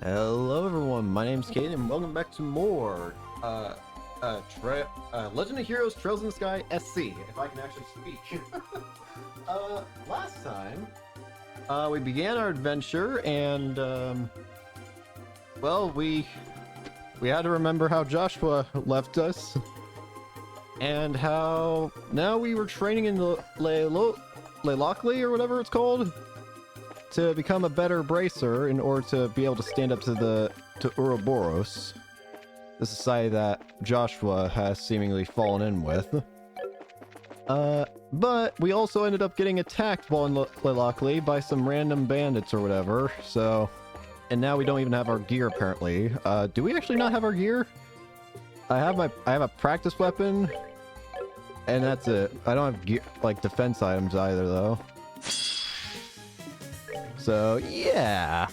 Hello everyone, my name's Kate and welcome back to more Legend of Heroes Trails in the Sky SC, if I can actually speak. Last time, we began our adventure and, well, we had to remember how Joshua left us and how now we were training in the Leilockley or whatever it's called to become a better bracer in order to be able to stand up to Ouroboros, the society that Joshua has seemingly fallen in with. But we also ended up getting attacked while in Leilockley by some random bandits or whatever, so... And now we don't even have our gear, apparently. Do we actually not have our gear? I have a practice weapon, and that's it. I don't have gear, like, defense items either, though. So, yeah.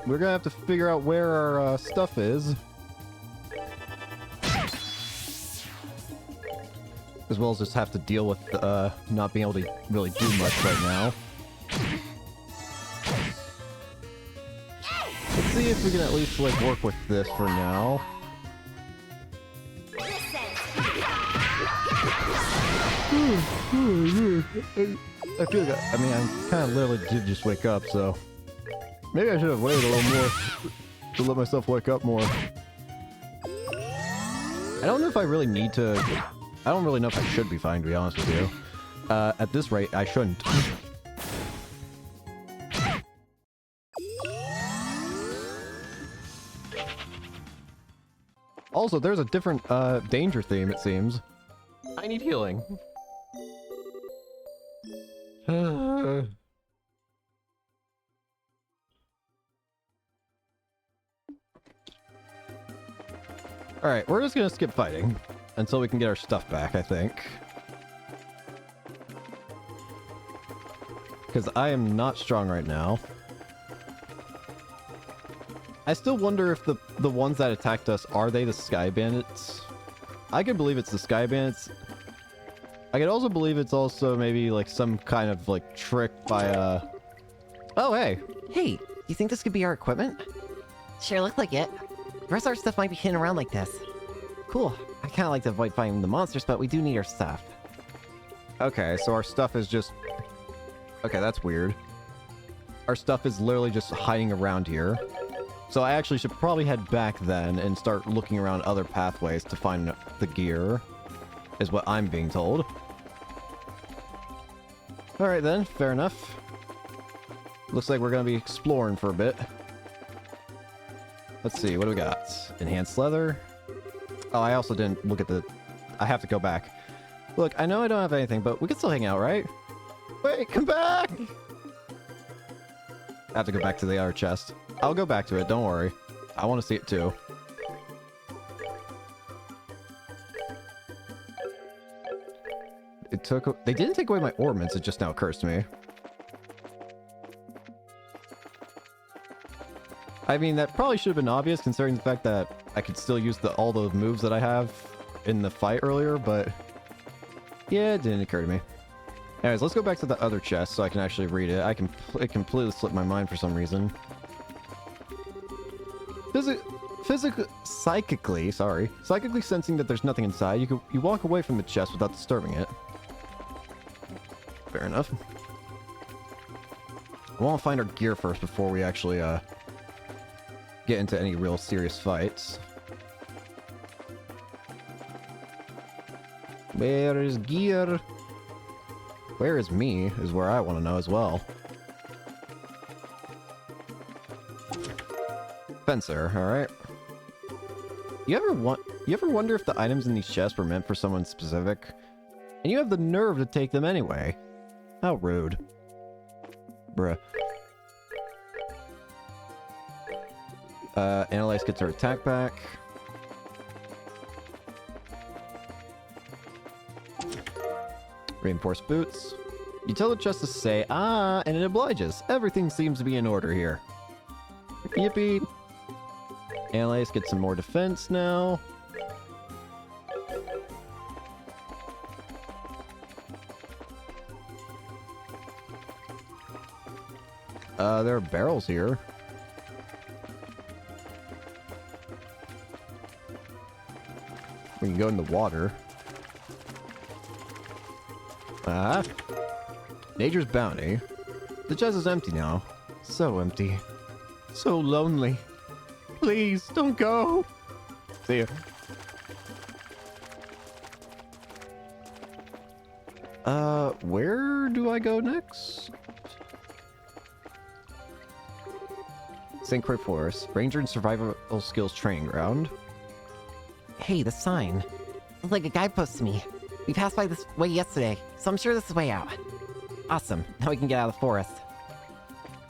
We're gonna have to figure out where our stuff is. As well as just have to deal with not being able to really do much right now. Let's see if we can at least, like, work with this for now. I feel like, I mean, I kind of literally did just wake up, so... Maybe I should have waited a little more to let myself wake up more. I don't know if I really need to... I don't really know if I should be fine, to be honest with you. At this rate, I shouldn't. Also, there's a different, danger theme, it seems. I need healing. Alright, we're just gonna skip fighting until we can get our stuff back, I think. Because I am not strong right now. I still wonder if the ones that attacked us, are they the Sky Bandits? I could believe it's the Sky Bandits. I could also believe it's also maybe like some kind of like trick by Oh, hey! Hey, you think this could be our equipment? Sure look like it. The rest of our stuff might be hidden around like this. Cool. I kinda like to avoid fighting the monsters, but we do need our stuff. Okay, so our stuff is just... Okay, that's weird. Our stuff is literally just hiding around here. So I actually should probably head back then and start looking around other pathways to find the gear, is what I'm being told. Alright then, fair enough. Looks like we're gonna be exploring for a bit. Let's see, what do we got? Enhanced leather. Oh, I also didn't look at the... I have to go back. Look, I know I don't have anything, but we can still hang out, right? Wait, come back! I have to go back to the other chest. I'll go back to it, don't worry. I want to see it too. It took... They didn't take away my ornaments, it just now occurs to me. I mean, that probably should have been obvious considering the fact that I could still use all those moves that I have in the fight earlier, but... Yeah, it didn't occur to me. Anyways, let's go back to the other chest so I can actually read it. It completely slipped my mind for some reason. Psychically sensing that there's nothing inside, you walk away from the chest without disturbing it. Fair enough. I want to find our gear first before we actually, get into any real serious fights. Where is gear? Where is me is where I want to know as well. Fencer, alright. You ever wonder if the items in these chests were meant for someone specific? And you have the nerve to take them anyway. How rude. Bruh. Analyze gets her attack back. Reinforced boots. You tell the chest to say, ah, and it obliges. Everything seems to be in order here. Yippee. Analyze gets some more defense now. There are barrels here. We can go in the water. Ah. Nature's Bounty. The chest is empty now. So empty. So lonely. Please, don't go. See ya. Where do I go next? St. Croix Forest. Ranger and Survival Skills Training Ground. Hey, the sign. Looks like a guidepost to me. We passed by this way yesterday, so I'm sure this is the way out. Awesome. Now we can get out of the forest.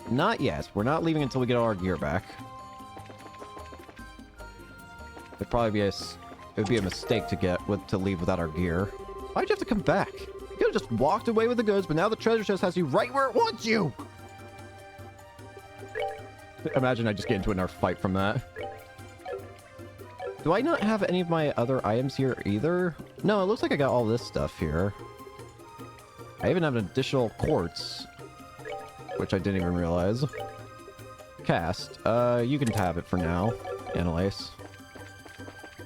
Not yet. We're not leaving until we get all our gear back. It'd probably be it would be a mistake to leave without our gear. Why'd you have to come back? You could have just walked away with the goods, but now the treasure chest has you right where it wants you! Imagine I just get into another fight from that. Do I not have any of my other items here either? No, it looks like I got all this stuff here. I even have an additional quartz, which I didn't even realize. Cast. You can have it for now, Annalise.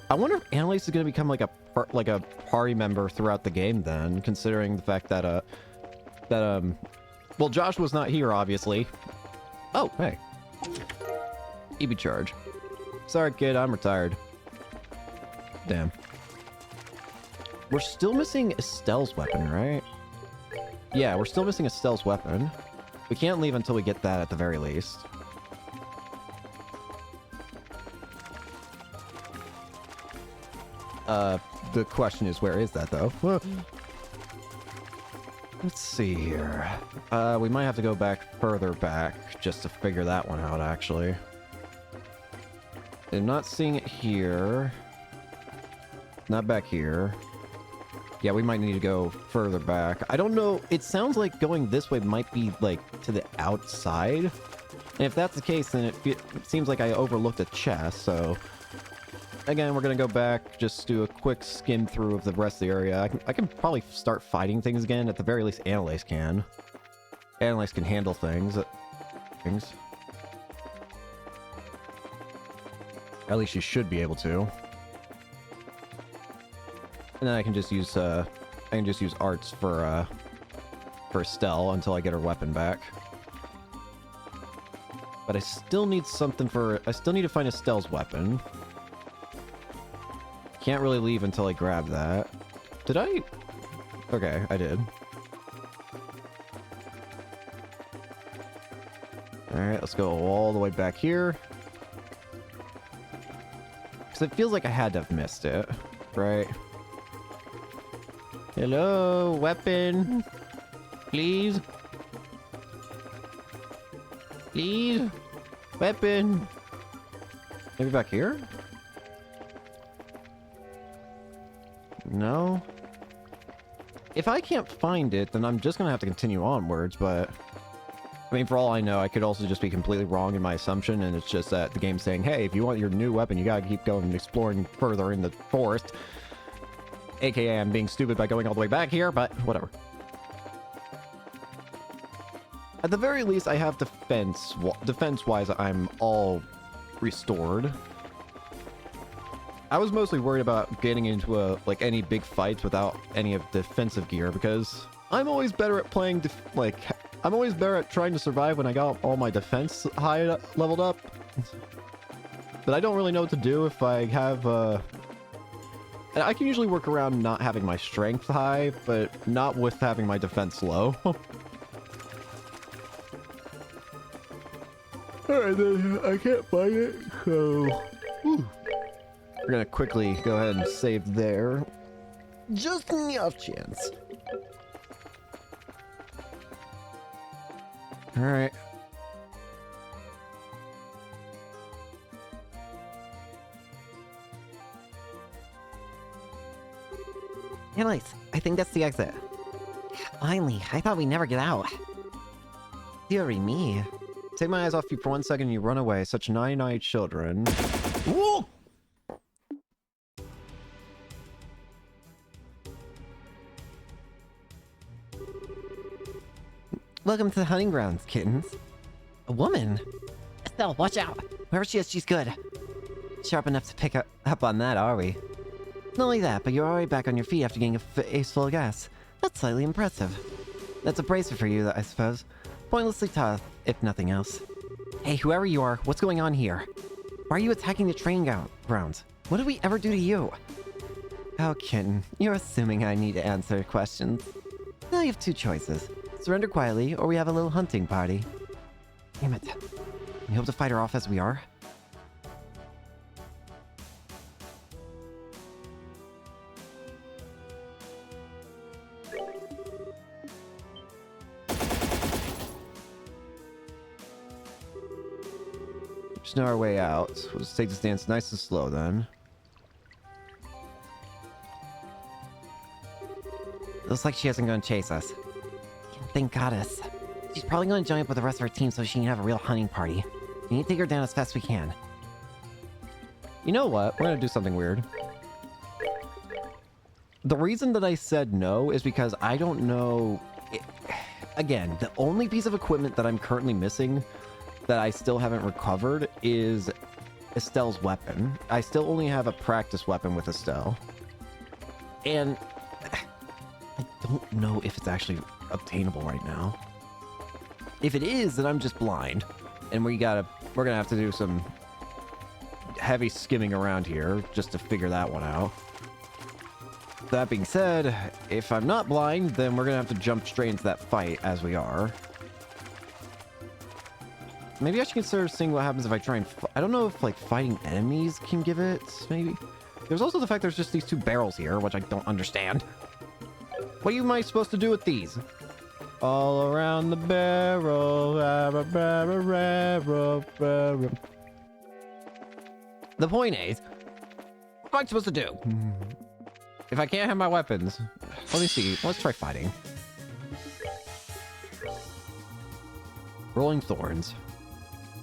I wonder if Annalise is going to become like a party member throughout the game then, considering the fact that, well, Josh was not here, obviously. Oh, hey. EB charge. Sorry, kid, I'm retired. Damn. We're still missing Estelle's weapon, right? Yeah, we're still missing Estelle's weapon. We can't leave until we get that at the very least. The question is, where is that, though? Let's see here. We might have to go back further back just to figure that one out, actually. I'm not seeing it here. Not back here. Yeah, we might need to go further back. I don't know. It sounds like going this way might be, like, to the outside. And if that's the case, then it seems like I overlooked a chest, so... Again, we're gonna go back, just do a quick skim through of the rest of the area. I can probably start fighting things again. At the very least, Annalise can. Annalise can handle things. At least she should be able to. And then I can just use arts for Estelle until I get her weapon back. But I still need something for... I still need to find Estelle's weapon. Can't really leave until I grab that. Did I? Okay, I did. Alright, let's go all the way back here. Because it feels like I had to have missed it, right? Hello, weapon. Please. Please. Weapon. Maybe back here? No? If I can't find it, then I'm just gonna have to continue onwards, but... I mean, for all I know, I could also just be completely wrong in my assumption, and it's just that the game's saying, hey, if you want your new weapon, you gotta keep going and exploring further in the forest. AKA, I'm being stupid by going all the way back here, but whatever. At the very least, I have defense-wise, I'm all restored. I was mostly worried about getting into any big fights without any of defensive gear, because I'm always better at playing, I'm always better at trying to survive when I got all my defense high leveled up. But I don't really know what to do if I have, I can usually work around not having my strength high, but not with having my defense low. Alright then, I can't find it, so... Whew. We're gonna quickly go ahead and save there. Just in the off chance. Alright. Annalise, I think that's the exit. Finally, I thought we'd never get out. Dearie me. Take my eyes off you for 1 second and you run away. Such naughty children. Whoa! Welcome to the hunting grounds, kittens. A woman? Estelle, watch out! Whoever she is, she's good. Sharp enough to pick up on that, are we? Not only that, but you're already back on your feet after getting a face full of gas. That's slightly impressive. That's a bracer for you, I suppose. Pointlessly tough, if nothing else. Hey, whoever you are, what's going on here? Why are you attacking the training grounds? What did we ever do to you? Oh, Kitten, you're assuming I need to answer questions. Now you have two choices. Surrender quietly, or we have a little hunting party. Damn it. You hope to fight her off as we are? Just know our way out. We'll just take this dance nice and slow then. Looks like she isn't going to chase us. Thank goddess. She's probably going to join up with the rest of our team so she can have a real hunting party. We need to take her down as fast as we can. You know what? We're gonna do something weird. The reason that I said no is because I don't know... Again, the only piece of equipment that I'm currently missing that I still haven't recovered is Estelle's weapon. I still only have a practice weapon with Estelle. And I don't know if it's actually obtainable right now. If it is, then I'm just blind. And we're gonna have to do some heavy skimming around here just to figure that one out. That being said, if I'm not blind, then we're gonna have to jump straight into that fight as we are. Maybe I should consider seeing what happens if I try and... I don't know if, like, fighting enemies can give it, maybe? There's also the fact there's just these two barrels here, which I don't understand. What am I supposed to do with these? All around the barrel, barrel. The point is, what am I supposed to do? If I can't have my weapons, let me see. Let's try fighting. Rolling Thorns.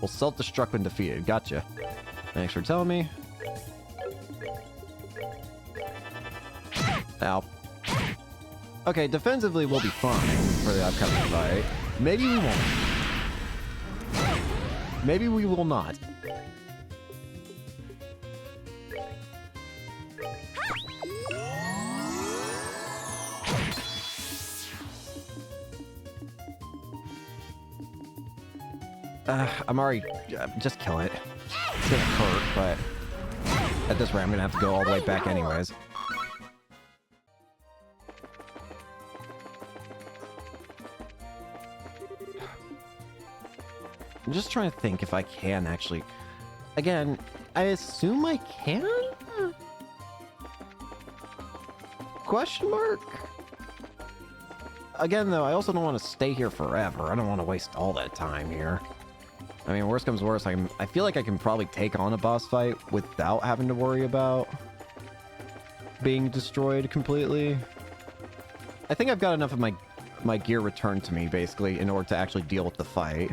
Will self-destruct when defeated. Gotcha. Thanks for telling me. Ow. Okay, defensively we'll be fine for the upcoming fight. Maybe we won't. Maybe we will not. I'm already... just kill it. It's gonna hurt, but... at this rate, I'm gonna have to go all the way back anyways. I'm just trying to think if I can actually... Again, I assume I can? Question mark? Again, though, I also don't want to stay here forever. I don't want to waste all that time here. I mean, worst comes worst, I feel like I can probably take on a boss fight without having to worry about being destroyed completely. I think I've got enough of my gear returned to me, basically, in order to actually deal with the fight.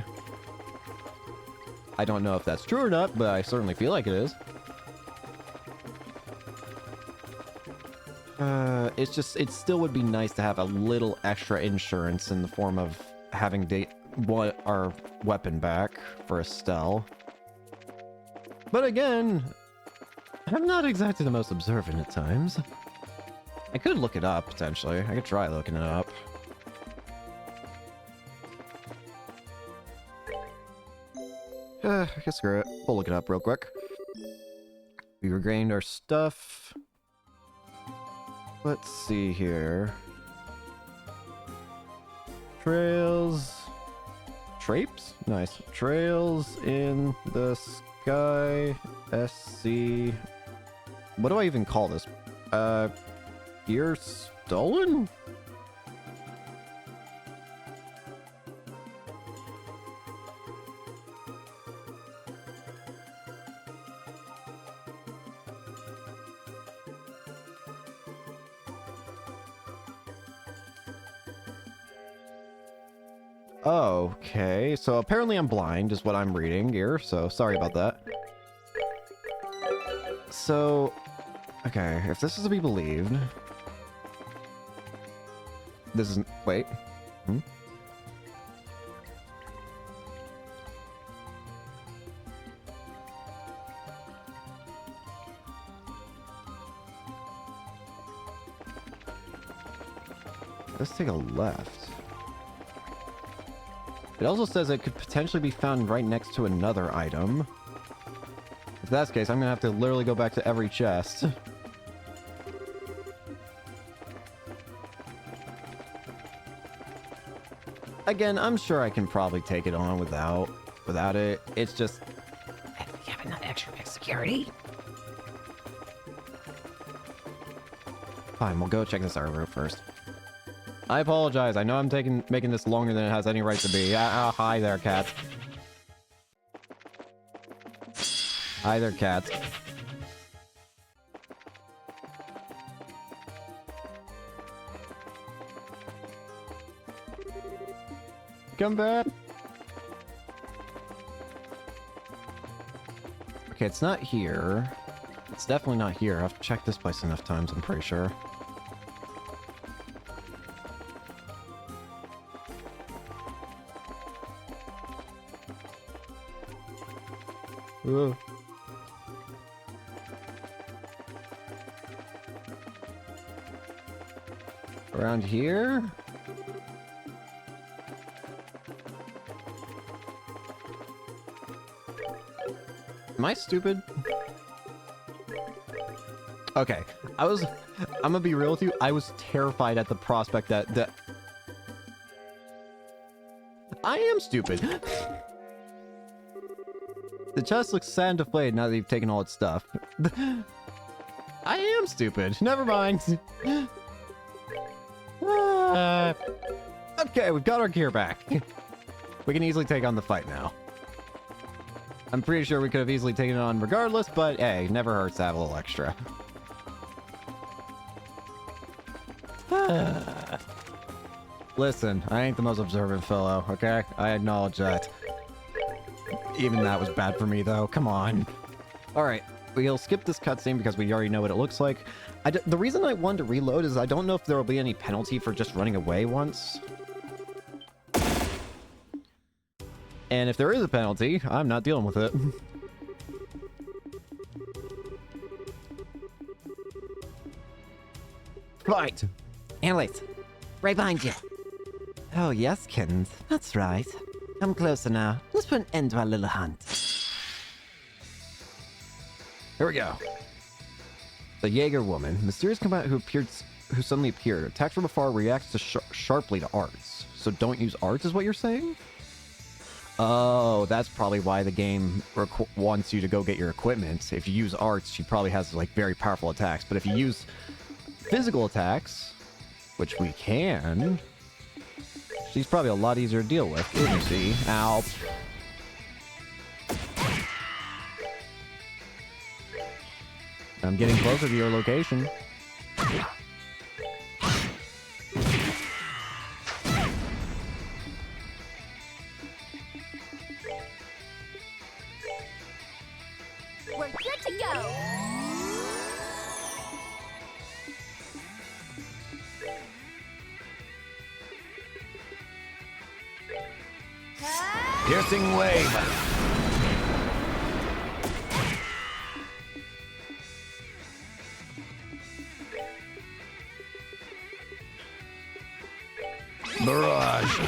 I don't know if that's true or not, but I certainly feel like it is. It still would be nice to have a little extra insurance in the form of having our weapon back for Estelle. But again, I'm not exactly the most observant at times. I could look it up, potentially. I could try looking it up. I guess screw it. We'll look it up real quick. We regained our stuff. Let's see here. Trails. Trapes? Nice. Trails in the sky. SC. What do I even call this? Gear stolen? Okay, so apparently I'm blind is what I'm reading here, so sorry about that. So, okay, if this is to be believed... This isn't... Wait. Let's take a left. It also says it could potentially be found right next to another item. If that's the case, I'm gonna have to literally go back to every chest. Again, I'm sure I can probably take it on without it. It's just... I think you have enough extra security. Fine, we'll go check this out first. I apologize. I know I'm making this longer than it has any right to be. Hi there, cat. Hi there, cat. Come back. Okay, it's not here. It's definitely not here. I've checked this place enough times, I'm pretty sure. Ugh. Around here? Am I stupid? Okay, I'm gonna be real with you. I was terrified at the prospect that I am stupid. The chest looks sad and deflated now that you've taken all its stuff. I am stupid. Never mind. Okay, we've got our gear back. We can easily take on the fight now. I'm pretty sure we could have easily taken it on regardless, but hey, never hurts to have a little extra. Listen, I ain't the most observant fellow, okay? I acknowledge that. Even that was bad for me, though. Come on. Alright, we'll skip this cutscene because we already know what it looks like. The reason I wanted to reload is I don't know if there will be any penalty for just running away once. And if there is a penalty, I'm not dealing with it. Right. Annalise, right behind you. Oh, yes, kittens. That's right. Come closer now. Let's put an end to our little hunt. Here we go. The Jaeger woman, mysterious combatant who suddenly appeared, attacked from afar, reacts to sharply to arts. So don't use arts, is what you're saying? Oh, that's probably why the game wants you to go get your equipment. If you use arts, she probably has like very powerful attacks. But if you use physical attacks, which we can, she's probably a lot easier to deal with, isn't she? Ow. I'm getting closer to your location. We're good to go! Piercing wave! Barrage!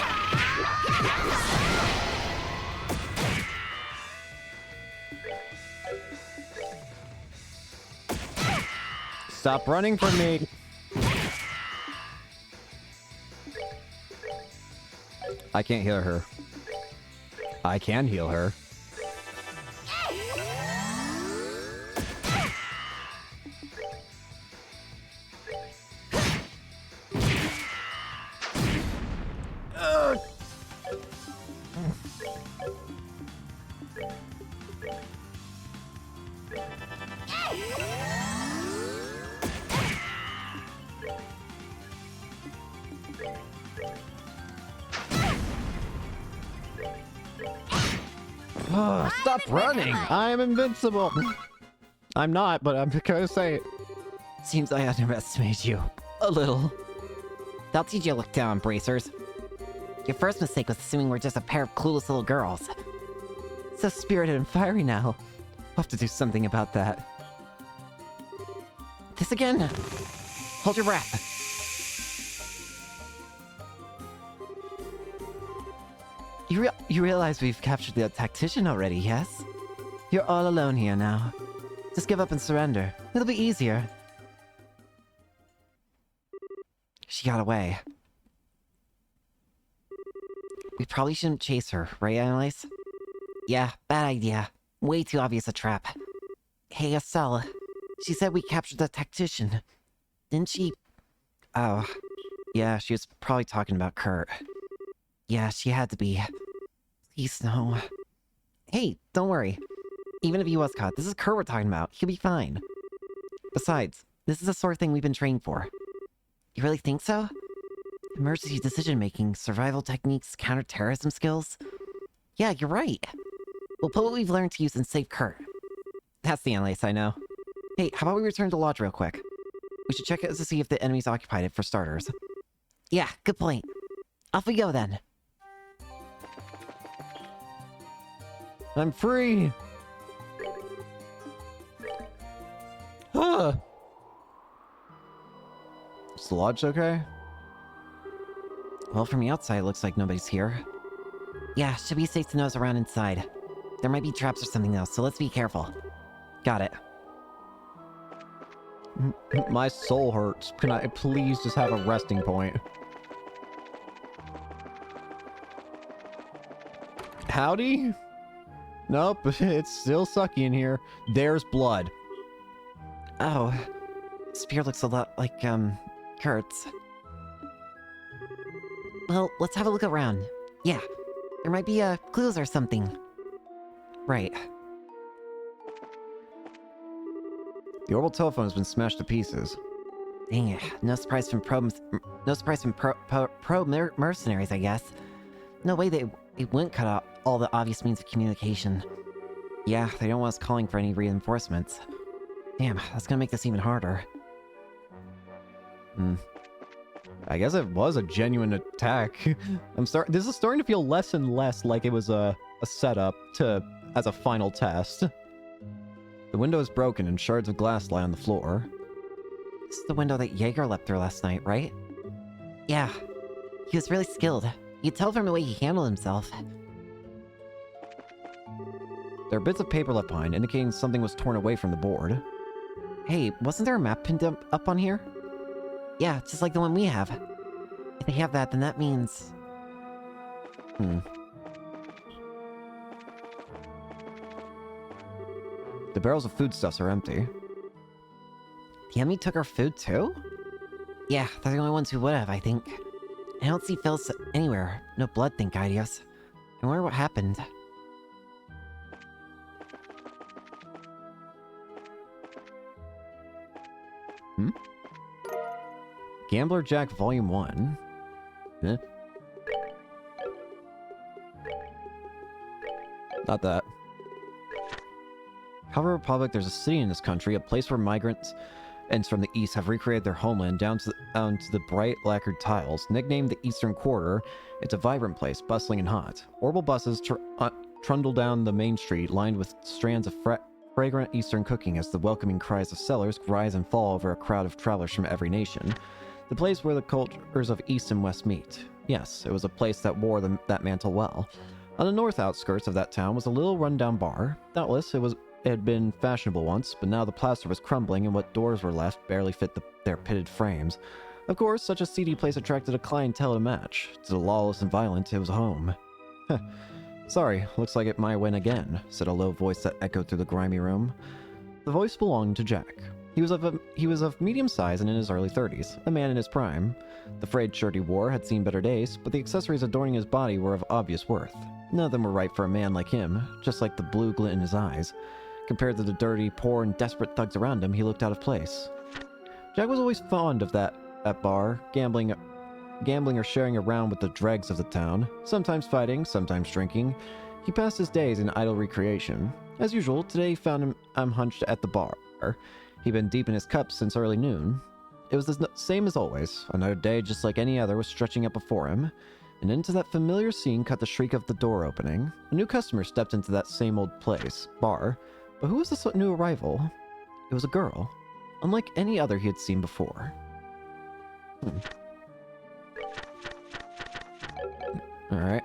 Stop running from me! I can't heal her. I can heal her. Stop running! I am invincible! I'm not, but I'm gonna say it. Seems I underestimated you. A little. They'll teach you to look down, bracers. Your first mistake was assuming we're just a pair of clueless little girls. So spirited and fiery now. We'll have to do something about that. This again? Hold your breath. You realize we've captured the tactician already, yes? You're all alone here now. Just give up and surrender. It'll be easier. She got away. We probably shouldn't chase her, right, Annalise? Yeah, bad idea. Way too obvious a trap. Hey, Estelle. She said we captured the tactician. Didn't she? Oh. Yeah, she was probably talking about Kurt. Yeah, she had to be. Please, no. Hey, don't worry. Even if he was caught, this is Kurt we're talking about. He'll be fine. Besides, this is the sort of thing we've been training for. You really think so? Emergency decision-making, survival techniques, counter-terrorism skills? Yeah, you're right. We'll put what we've learned to use and save Kurt. That's the Annalise I know. Hey, how about we return to Lodge real quick? We should check it to see if the enemy's occupied it for starters. Yeah, good point. Off we go then. I'm free! Huh! Is the lodge okay? Well, from the outside, it looks like nobody's here. Yeah, should be safe to nose around inside. There might be traps or something though, so let's be careful. Got it. My soul hurts. Can I please just have a resting point? Howdy? Nope, it's still sucky in here. There's blood. Oh. Spear looks a lot like, Kurt's. Well, let's have a look around. Yeah, there might be, clues or something. Right. The orbital telephone has been smashed to pieces. Dang it. No surprise from mercenaries, I guess. No way they wouldn't cut out all the obvious means of communication. Yeah, they don't want us calling for any reinforcements. Damn, that's gonna make this even harder. I guess it was a genuine attack. This is starting to feel less and less like it was a setup as a final test. The window is broken and shards of glass lie on the floor. This is the window that Jaeger leapt through last night, right? Yeah. He was really skilled. You could tell from the way he handled himself. There are bits of paper left behind, indicating something was torn away from the board. Hey, wasn't there a map pinned up on here? Yeah, just like the one we have. If they have that, then that means... The barrels of foodstuffs are empty. The enemy took our food too? Yeah, they're the only ones who would have, I think. I don't see Phyllis anywhere. No blood, thank Idios. I wonder what happened. Gambler Jack Volume 1. Eh? Not that. However, Republic, there's a city in this country, a place where migrants from the east have recreated their homeland down to the bright lacquered tiles. Nicknamed the Eastern Quarter, it's a vibrant place, bustling and hot. Orbital buses trundle down the main street, lined with strands of fragrant Eastern cooking as the welcoming cries of sellers rise and fall over a crowd of travelers from every nation. The place where the cultures of East and West meet. Yes, it was a place that wore that mantle well. On the north outskirts of that town was a little rundown bar. Doubtless, it had been fashionable once, but now the plaster was crumbling and what doors were left barely fit their pitted frames. Of course, such a seedy place attracted a clientele to match. To the lawless and violent, it was a home. Sorry, looks like it might win again, said a low voice that echoed through the grimy room. The voice belonged to Jack. He was of medium size and in his early 30s, a man in his prime. The frayed shirt he wore had seen better days, but the accessories adorning his body were of obvious worth. None of them were right for a man like him, just like the blue glint in his eyes. Compared to the dirty, poor, and desperate thugs around him, he looked out of place. Jack was always fond of that bar, gambling or sharing around with the dregs of the town, sometimes fighting, sometimes drinking. He passed his days in idle recreation. As usual, today he found him hunched at the bar. He'd been deep in his cup since early noon. It was the same as always. Another day, just like any other, was stretching up before him. And into that familiar scene cut the shriek of the door opening. A new customer stepped into that same old bar. But who was this new arrival? It was a girl, unlike any other he had seen before. Alright.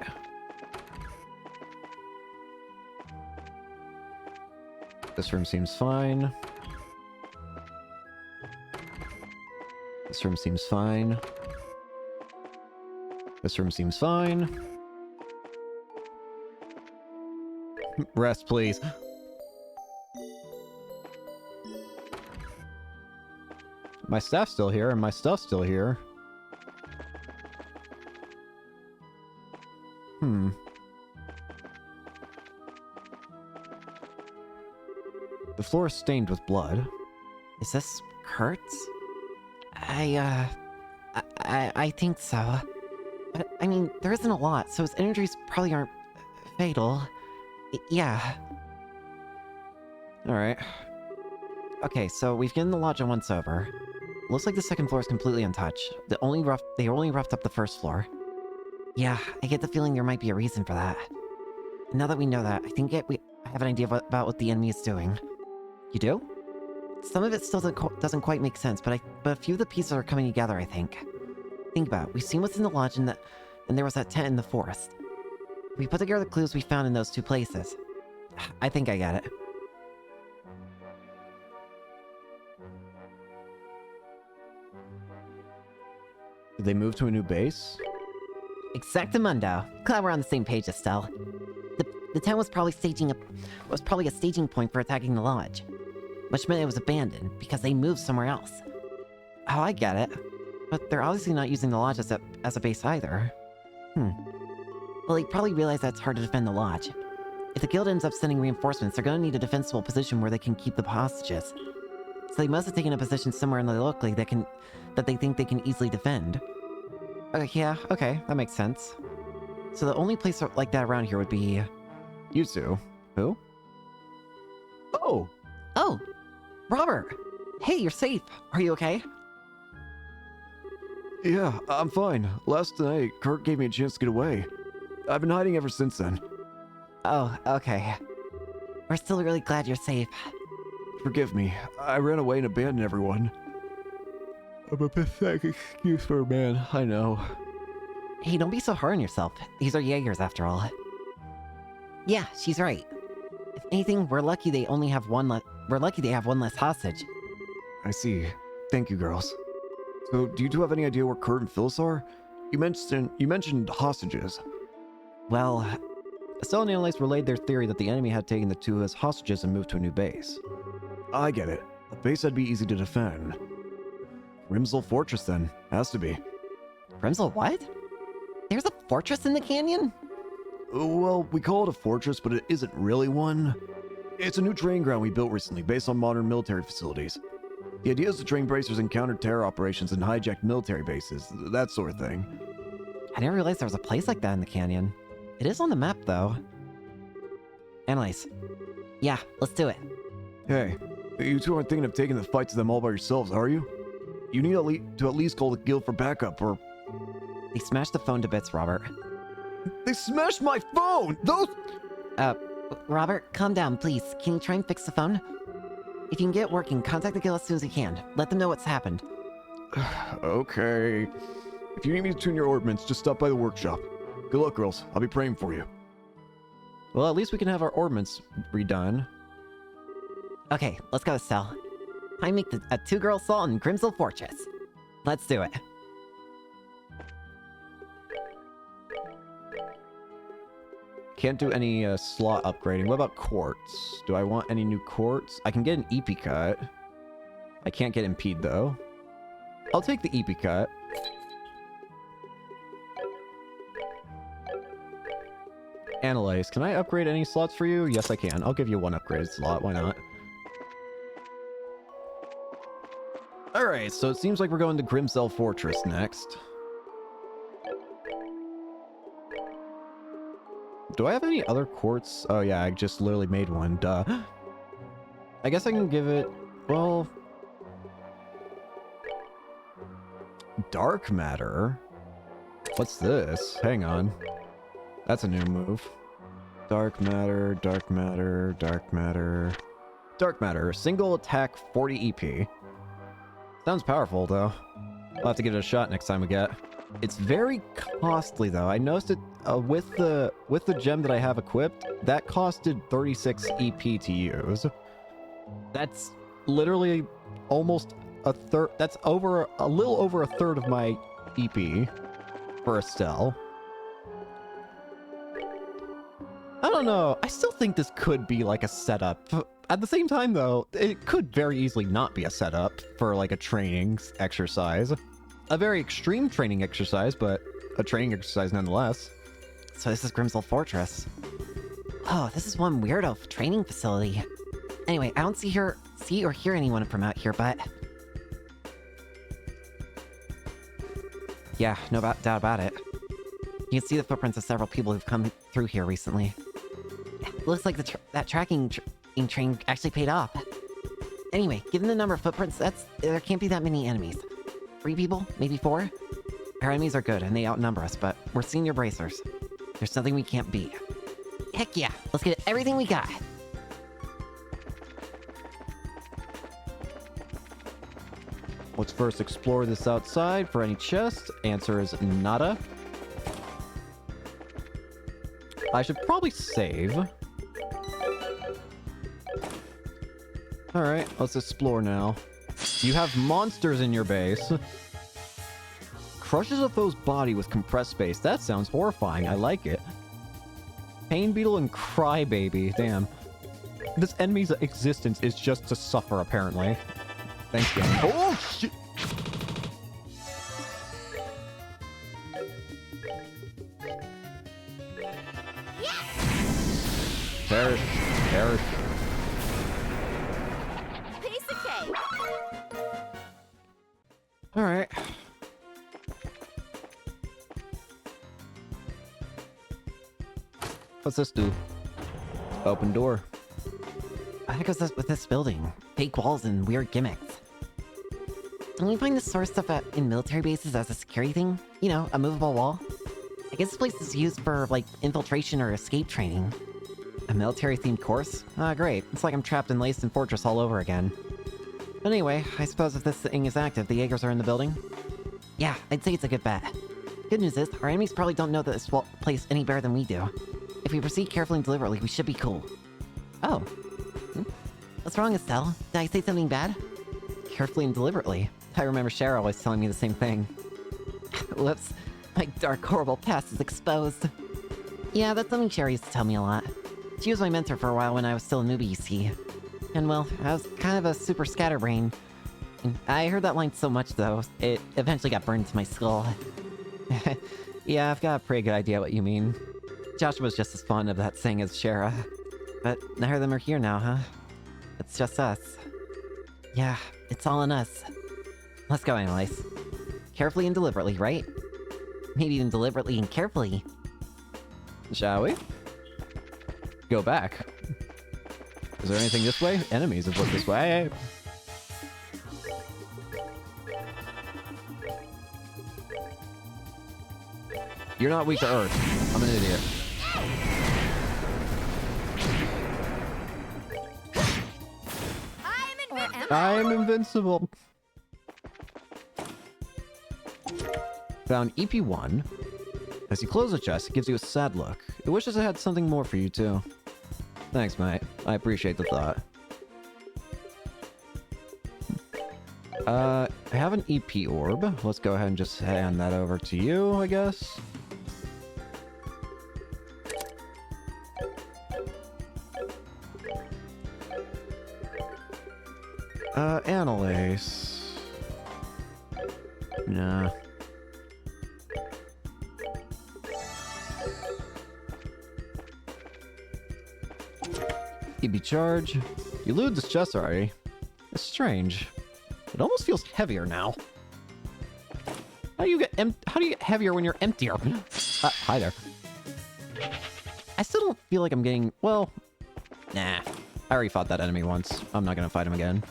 This room seems fine. This room seems fine. This room seems fine. Rest, please. My staff's still here, and my stuff's still here. The floor is stained with blood. Is this Kurt's? I think so. But, I mean, there isn't a lot, so his energies probably aren't fatal. Yeah. Alright. Okay, so we've gotten the lodge once over. Looks like the second floor is completely untouched. They only roughed up the first floor. Yeah, I get the feeling there might be a reason for that. And now that we know that, I think I have an idea about what the enemy is doing. You do? Some of it still doesn't quite make sense, but a few of the pieces are coming together, I think. Think about it. We've seen what's in the lodge, and there was that tent in the forest. We put together the clues we found in those two places. I think I got it. Did they move to a new base? Exactamundo. Glad we're on the same page, Estelle. The tent was probably a staging point for attacking the lodge. Which meant it was abandoned, because they moved somewhere else. Oh, I get it. But they're obviously not using the lodge as a base either. Well, they probably realize that it's hard to defend the lodge. If the guild ends up sending reinforcements, they're gonna need a defensible position where they can keep the hostages. So they must have taken a position somewhere in the locally that they think they can easily defend. Yeah, okay, that makes sense. So the only place like that around here would be... Yuzu. Who? Oh! Oh! Robert! Hey, you're safe! Are you okay? Yeah, I'm fine. Last night, Kurt gave me a chance to get away. I've been hiding ever since then. Oh, okay. We're still really glad you're safe. Forgive me. I ran away and abandoned everyone. I'm a pathetic excuse for a man, I know. Hey, don't be so hard on yourself. These are Jaegers, after all. Yeah, she's right. If anything, we're lucky they only have one less hostage. I see. Thank you, girls. So, do you two have any idea where Kurt and Phyllis are? You mentioned hostages. Well, Estelle and Annalise relayed their theory that the enemy had taken the two as hostages and moved to a new base. I get it. A base that'd be easy to defend. Grimsel Fortress, then. Has to be. Grimsel what? There's a fortress in the canyon? Well, we call it a fortress, but it isn't really one. It's a new training ground we built recently, based on modern military facilities. The idea is to train bracers in counter-terror operations and hijacked military bases, that sort of thing. I didn't realize there was a place like that in the canyon. It is on the map, though. Annalise. Yeah, let's do it. Hey, you two aren't thinking of taking the fight to them all by yourselves, are you? You need to at least call the guild for backup, or... They smashed the phone to bits, Robert. They smashed my phone! Those... Robert, calm down, please. Can you try and fix the phone? If you can get it working, contact the guild as soon as you can. Let them know what's happened. Okay. If you need me to tune your ordnance, just stop by the workshop. Good luck, girls. I'll be praying for you. Well, at least we can have our ordnance redone. Okay, let's go, Estelle. I make a two-girl assault in Grimsel Fortress. Let's do it. Can't do any slot upgrading. What about quartz? Do I want any new quartz? I can get an EP cut. I can't get impede though. I'll take the EP cut. Annalise, can I upgrade any slots for you? Yes, I can. I'll give you one upgraded slot. Why not? Alright, so it seems like we're going to Grimsel Fortress next. Do I have any other quartz? Oh yeah, I just literally made one. Duh. I guess I can give it... well... Dark matter? What's this? Hang on. That's a new move. Dark matter, dark matter, dark matter... Dark matter. Single attack 40 EP. Sounds powerful, though. I'll have to give it a shot next time we get. It's very costly, though. I noticed it with the gem that I have equipped. That costed 36 EP to use. That's literally almost a third. That's over a little over a third of my EP for Estelle. I don't know. I still think this could be like a setup. At the same time, though, it could very easily not be a setup for like a training exercise. A very extreme training exercise, but a training exercise nonetheless. So this is Grimsville Fortress. Oh, this is one weirdo training facility. Anyway, I don't see or hear anyone from out here, but... Yeah, no doubt about it. You can see the footprints of several people who've come through here recently. It looks like that tracking train actually paid off. Anyway, given the number of footprints, there can't be that many enemies. 3 people? Maybe 4? Our enemies are good, and they outnumber us, but we're senior bracers. There's nothing we can't beat. Heck yeah, let's get everything we got. Let's first explore this outside for any chests. Answer is nada. I should probably save. Alright, let's explore now. You have monsters in your base. Crushes a foe's body with compressed space. That sounds horrifying. I like it. Pain Beetle and Crybaby. Damn. This enemy's existence is just to suffer, apparently. Thanks, game. Oh, shit! Perish. Perish. Piece of cake. Alright. What's this do? Open door. I think it's with this building. Fake walls and weird gimmicks. Don't we find this sort of stuff in military bases as a security thing? You know, a movable wall? I guess this place is used for, like, infiltration or escape training. A military-themed course? Ah, great. It's like I'm trapped in Laced Fortress all over again. But anyway, I suppose if this thing is active, the Jaegers are in the building? Yeah, I'd say it's a good bet. Good news is, our enemies probably don't know this place any better than we do. If we proceed carefully and deliberately, we should be cool. Oh. What's wrong, Estelle? Did I say something bad? Carefully and deliberately. I remember Cheryl always telling me the same thing. Whoops. My dark, horrible past is exposed. Yeah, that's something Cheryl used to tell me a lot. She was my mentor for a while when I was still a newbie, you see. And well, I was kind of a super scatterbrain. I heard that line so much, though, it eventually got burned into my skull. Yeah, I've got a pretty good idea what you mean. Joshua's just as fond of that saying as Shara. But neither of them are here now, huh? It's just us. Yeah, it's all on us. Let's go, Annalise. Carefully and deliberately, right? Maybe even deliberately and carefully. Shall we? Go back. Is there anything this way? Enemies have looked this way. You're not weak to Earth. I'm an idiot. I'm invincible. Found EP1. As you close the chest, it gives you a sad look. It wishes it had something more for you, too. Thanks, mate. I appreciate the thought. I have an EP orb. Let's go ahead and just hand that over to you, I guess. Annalise. Nah. EB charge. You looted this chest already. It's strange. It almost feels heavier now. How do you get heavier when you're emptier? Hi there. I still don't feel like I'm getting... Well, nah. I already fought that enemy once. I'm not gonna fight him again.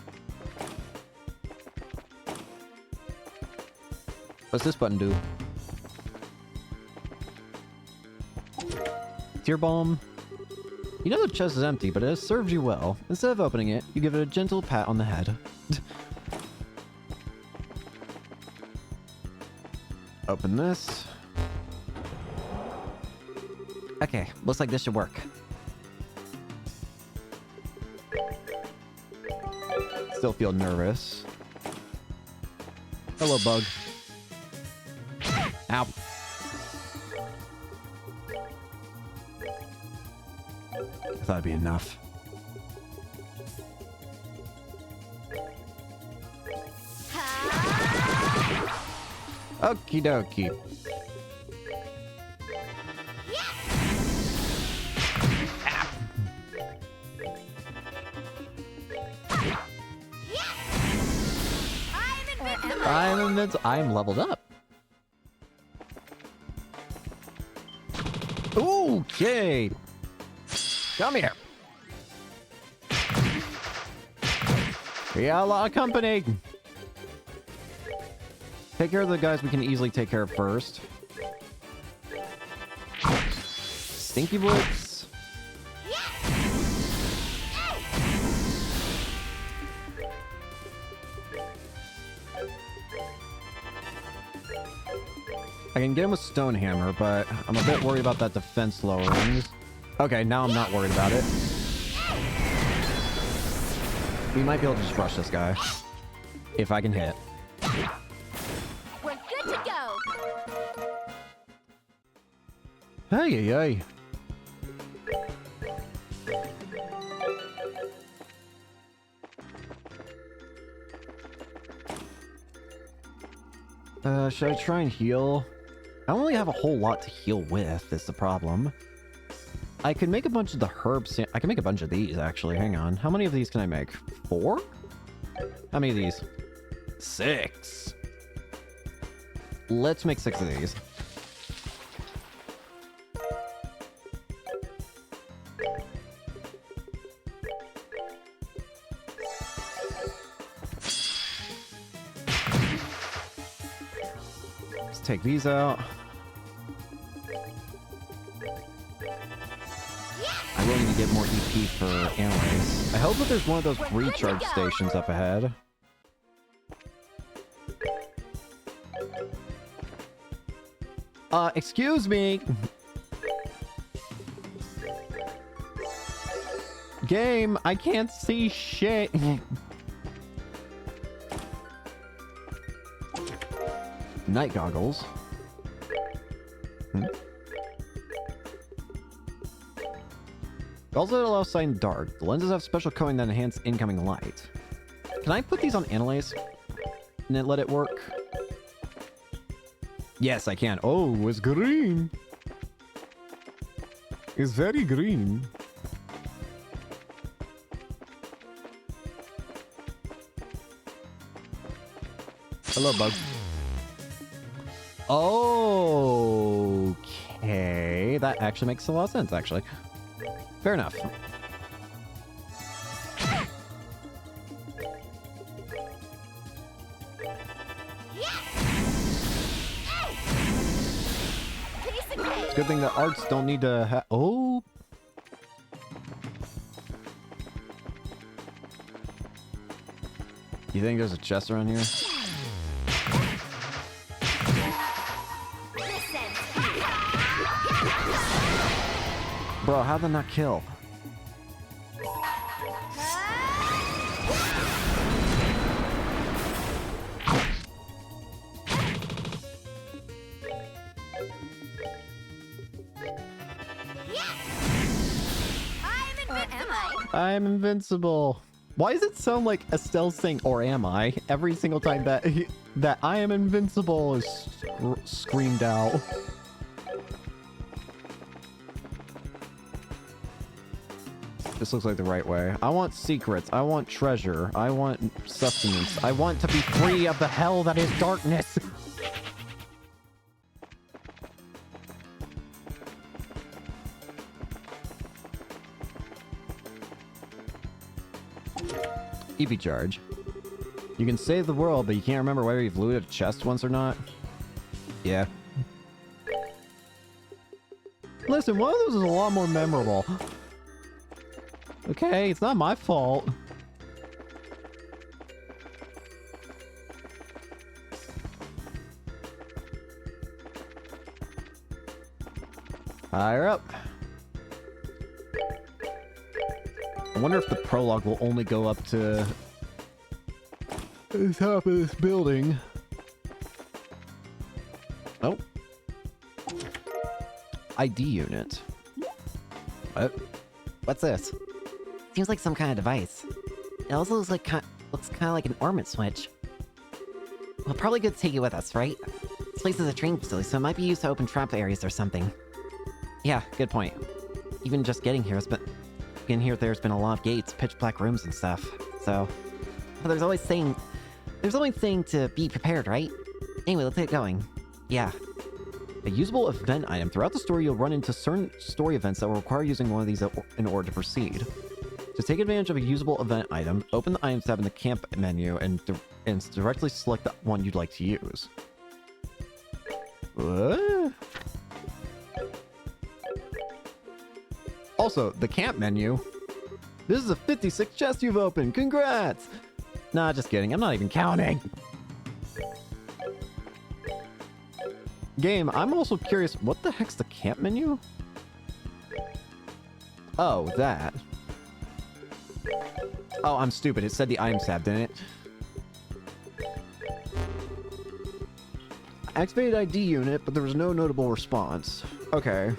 What's this button do? Tear bomb. You know the chest is empty, but it has served you well. Instead of opening it, you give it a gentle pat on the head. Open this. Okay, looks like this should work. still feel nervous. Hello, bug. Ow. I thought it'd be enough. Okie dokie. I'm invincible. I'm leveled up. Okay. Come here. We got a lot of company. Take care of the guys we can easily take care of first. Stinky Woods. I can get him with Stone Hammer, but I'm a bit worried about that defense lowering. Okay, now I'm not worried about it. We might be able to just rush this guy. If I can hit. We're good to go. Hey, hey, hey. Should I try and heal? I don't really have a whole lot to heal with, is the problem. I could make a bunch of the herbs. I can make a bunch of these, actually. Hang on. How many of these can I make? 4? How many of these? 6. Let's make 6 of these. Let's take these out. I will need to get more EP for Analyze. I hope that there's one of those recharge stations up ahead. Excuse me. Game, I can't see shit. Night goggles. Also allows sight in dark. The lenses have special coating that enhance incoming light. Can I put these on Analyze and then let it work? Yes, I can. Oh, it's green. It's very green. Hello, bug. Okay. That actually makes a lot of sense, actually. Fair enough. It's a good thing that arts don't need to have... Oh! You think there's a chest around here? Bro, how'd that not kill? I'm invincible. Why does it sound like Estelle saying, or am I, every single time that that I am invincible is screamed out? This looks like the right way. I want secrets. I want treasure. I want sustenance. I want to be free of the hell that is darkness. EP charge. You can save the world, but you can't remember whether you've looted a chest once or not. Yeah. Listen, one of those is a lot more memorable. Okay, it's not my fault. Higher up. I wonder if the prologue will only go up to the top of this building. Oh. ID unit. What? What's this? Seems like some kind of device. It also looks kind of like an ornament switch. We'll probably go take it with us, right? This place is a training facility, so it might be used to open trap areas or something. Yeah, good point. Even just getting here there's been a lot of gates, pitch black rooms and stuff. So, well, there's always saying to be prepared, right? Anyway, let's get going. Yeah. A usable event item. Throughout the story, you'll run into certain story events that will require using one of these in order to proceed. To take advantage of a usable event item, open the Items tab in the camp menu and directly select the one you'd like to use. What? Also, the camp menu. This is a 56 chest you've opened. Congrats! Nah, just kidding. I'm not even counting. Game, I'm also curious, what the heck's the camp menu? Oh, that. Oh, I'm stupid. It said the Items tab, didn't it? Activated ID unit, but there was no notable response. Okay.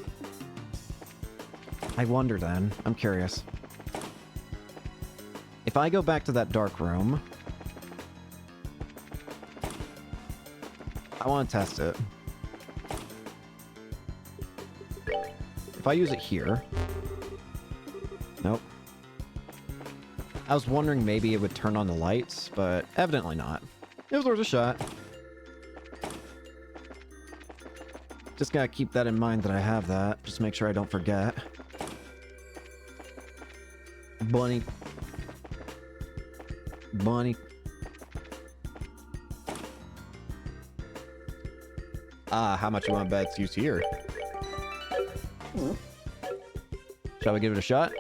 I wonder then. I'm curious. If I go back to that dark room... I want to test it. If I use it here... Nope. I was wondering maybe it would turn on the lights, but evidently not. It was worth a shot. Just gotta keep that in mind that I have that. Just make sure I don't forget. Bunny. Bunny. Ah, how much you want to bet it's used here? Shall we give it a shot?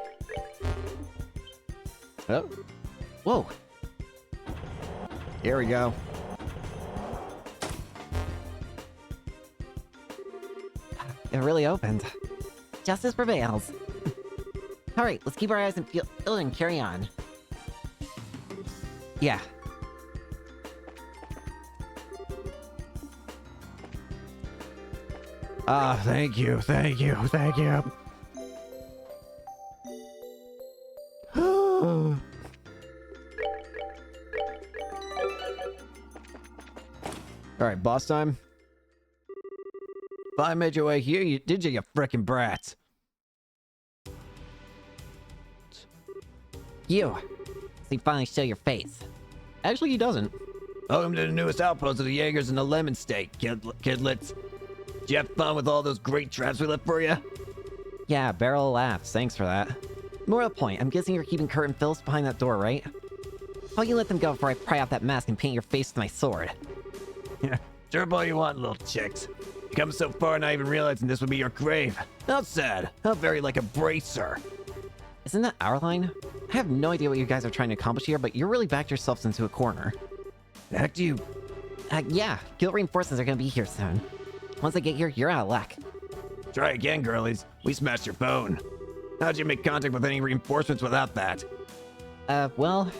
Oh. Whoa. Here we go. It really opened. Justice prevails. Alright, let's keep our eyes peeled and carry on. Yeah. Ah, thank you, thank you, thank you. Alright, boss time. If I made your way here, you frickin' brats. You. So you finally show your face. Actually, he doesn't. Welcome to the newest outpost of the Jaegers in the Lemon State, kidlets. Did you have fun with all those great traps we left for you? Yeah, barrel of laughs. Thanks for that. More to the point, I'm guessing you're keeping Kurt and Phyllis behind that door, right? How you let them go before I pry off that mask and paint your face with my sword? Yeah, sure all you want, little chicks. You come so far not even realizing this would be your grave. How sad. How very like a bracer. Isn't that our line? I have no idea what you guys are trying to accomplish here, but you're really backed yourselves into a corner. Heck do you... Yeah, guild reinforcements are gonna be here soon. Once they get here, you're out of luck. Try again, girlies. We smashed your phone. How'd you make contact with any reinforcements without that? Well...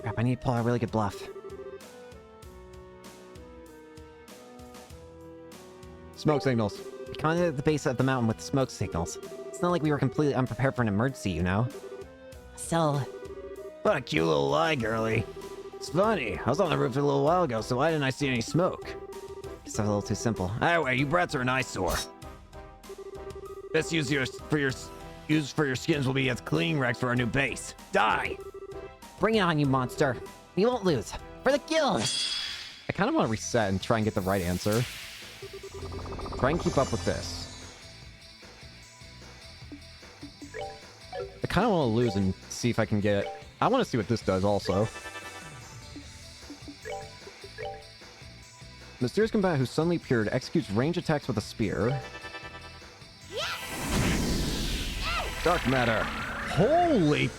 Crap, I need to pull out a really good bluff. Smoke signals. We contacted the base of the mountain with smoke signals. It's not like we were completely unprepared for an emergency, you know? So... What a cute little lie, girly. It's funny. I was on the roof a little while ago, so why didn't I see any smoke? Guess I was a little too simple. Anyway, you brats are an eyesore. Best use for your skins will be as cleaning racks for our new base. Die! Bring it on, you monster! We won't lose! For the guild! I kind of want to reset and try and get the right answer. Try and keep up with this. I kind of want to lose and see if I can get... I want to see what this does also. Mysterious combatant who suddenly appeared executes range attacks with a spear. Dark matter. Holy...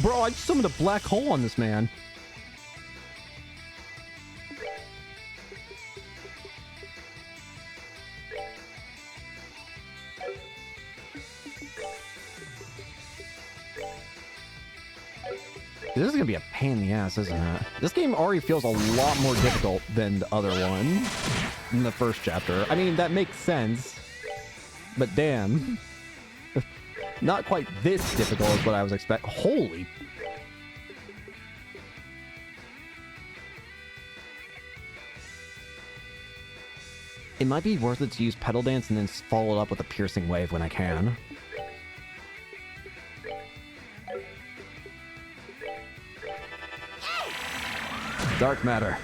Bro, I just summoned a black hole on this man. This is gonna be a pain in the ass, isn't it? This game already feels a lot more difficult than the other one in the first chapter. I mean, that makes sense, but damn. Not quite this difficult as what I was expecting. Holy. It might be worth it to use Petal Dance and then follow it up with a Piercing Wave when I can. Dark Matter.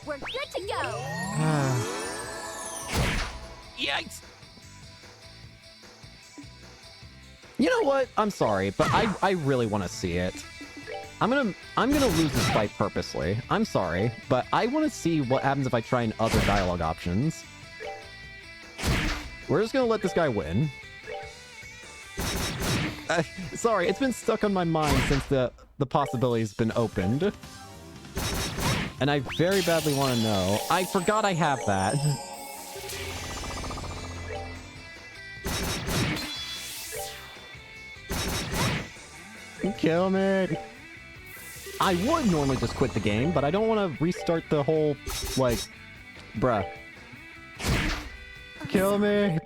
We're good to go. Yikes! You know what? I'm sorry, but I really want to see it. I'm gonna lose this fight purposely. I'm sorry, but I want to see what happens if I try in other dialogue options. We're just gonna let this guy win. Sorry, it's been stuck on my mind since the possibility's been opened. And I very badly want to know. I forgot I have that. Kill me. I would normally just quit the game, but I don't want to restart the whole, like, bruh. Kill me.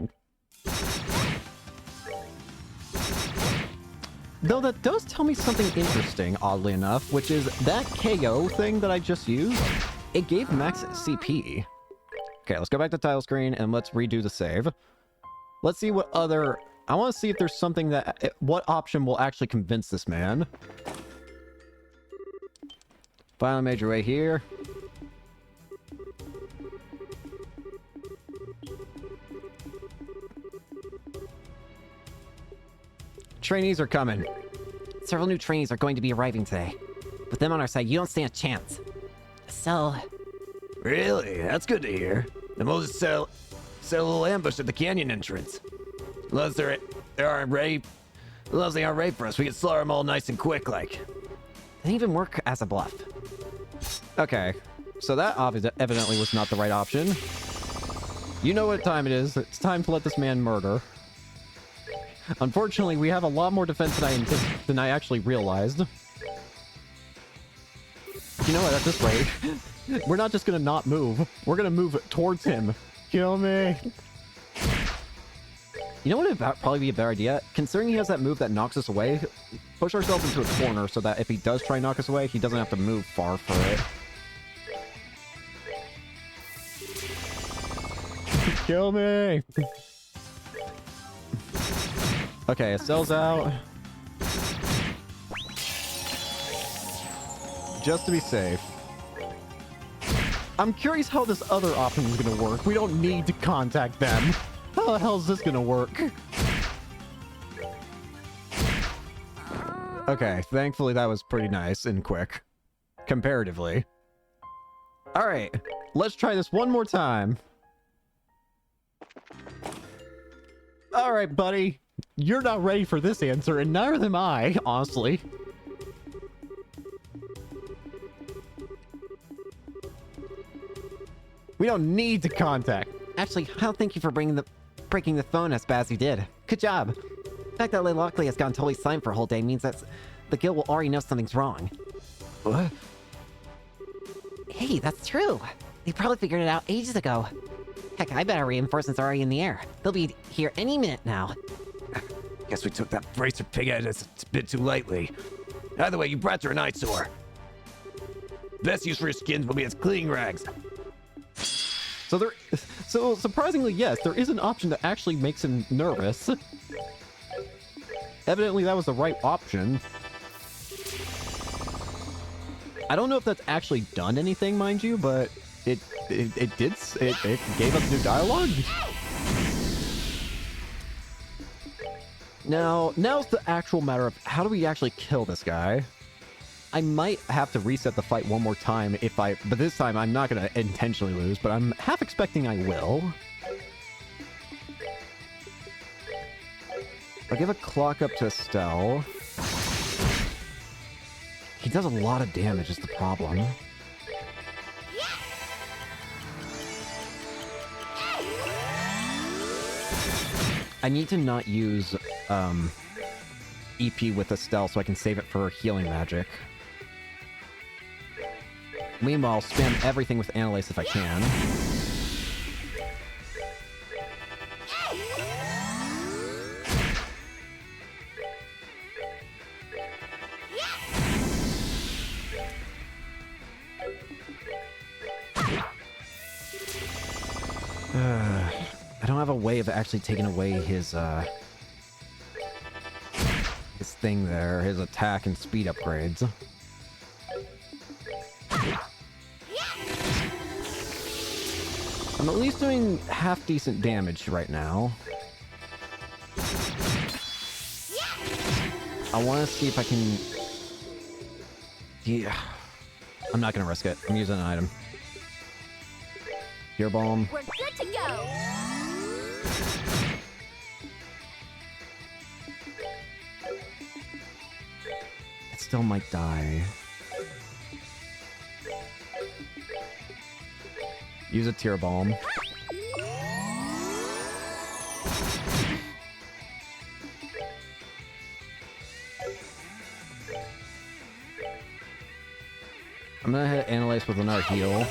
Though that does tell me something interesting, oddly enough, which is that KO thing that I just used, it gave max CP. Okay, let's go back to title screen and let's redo the save. Let's see what other... I want to see if there's something that... What option will actually convince this man. Finally made your way here. Trainees are coming. Several new trainees are going to be arriving today. With them on our side, you don't stand a chance. So, Really? That's good to hear. Then we'll just set a little ambush at the canyon entrance. Unless they aren't ready for us, we can slaughter them all nice and quick, like. they even work as a bluff. Okay, so that evidently was not the right option. You know what time it is. It's time to let this man murder. Unfortunately, we have a lot more defense than I actually realized. You know what, at this rate, we're not just gonna not move. We're gonna move towards him. Kill me. You know what would probably be a better idea? Considering he has that move that knocks us away, push ourselves into a corner so that if he does try and knock us away, he doesn't have to move far for it. Kill me! Okay, Estelle's out. Just to be safe. I'm curious how this other option is gonna work. We don't need to contact them. How the hell is this gonna work? Okay, thankfully that was pretty nice and quick. Comparatively. Alright, let's try this one more time. Alright, buddy. You're not ready for this answer, and neither am I, honestly. We don't need to contact. Actually, I don't thank you for breaking the phone as bad as you did. Good job. The fact that Lockley has gone totally silent for a whole day means that the guild will already know something's wrong. What? Hey, that's true. They probably figured it out ages ago. Heck, I bet our reinforcements are already in the air. They'll be here any minute now. Guess we took that bracer pig at us a bit too lightly. Either way, you brought her an eyesore. Best use for your skins will be as cleaning rags. So surprisingly, yes, there is an option that actually makes him nervous. Evidently, that was the right option. I don't know if that's actually done anything, mind you, but it gave us new dialogue. Now's the actual matter of how do we actually kill this guy? I might have to reset the fight one more time but this time I'm not gonna intentionally lose, but I'm half expecting I will. I'll give a clock up to Estelle. He does a lot of damage is the problem. I need to not use EP with Estelle so I can save it for healing magic. Meanwhile, spam everything with Annalise if I can. I don't have a way of actually taking away his thing there, his attack and speed upgrades. I'm at least doing half-decent damage right now. I want to see if I can... Yeah. I'm not going to risk it. I'm using an item. Gear Bomb. We're good to go. It still might die. Use a Tear Bomb. I'm gonna hit Annalise with another heal.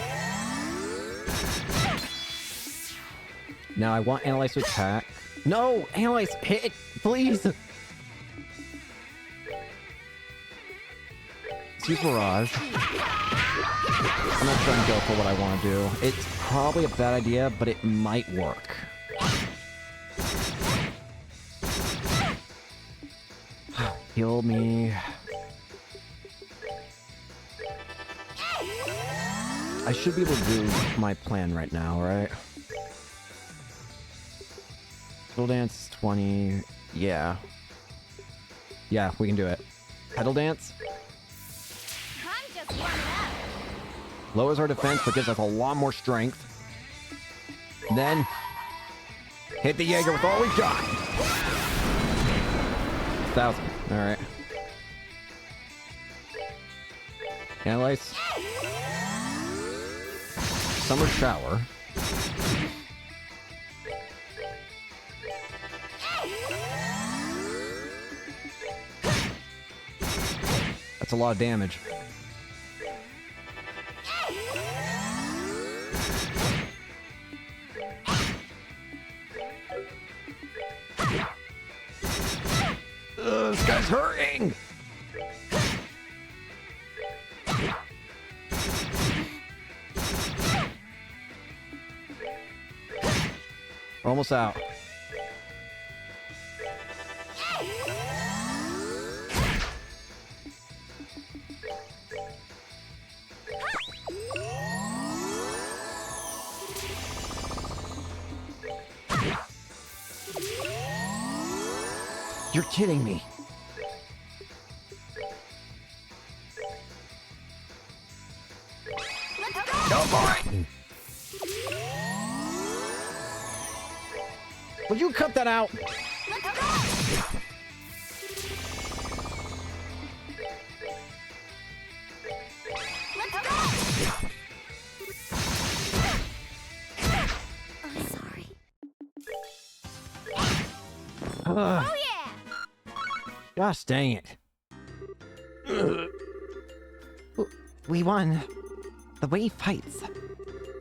Now I want Annalise to attack. No! Annalise, hit it, please! Let's use Mirage. I'm not trying to go for what I want to do. It's probably a bad idea, but it might work. Heal me. I should be able to do my plan right now, right? Petal Dance 20. Yeah. Yeah, we can do it. Petal Dance I'm just warming up. lowers our defense, but gives us a lot more strength. Then hit the Jaeger with all we got. 1,000. All right. Annalise. Summer Shower. That's a lot of damage. This guy's hurting! We're almost out. You're kidding me. Go for it! Would you cut that out? I'm sorry. Ugh. Oh yeah. Gosh dang it. We won. The way he fights.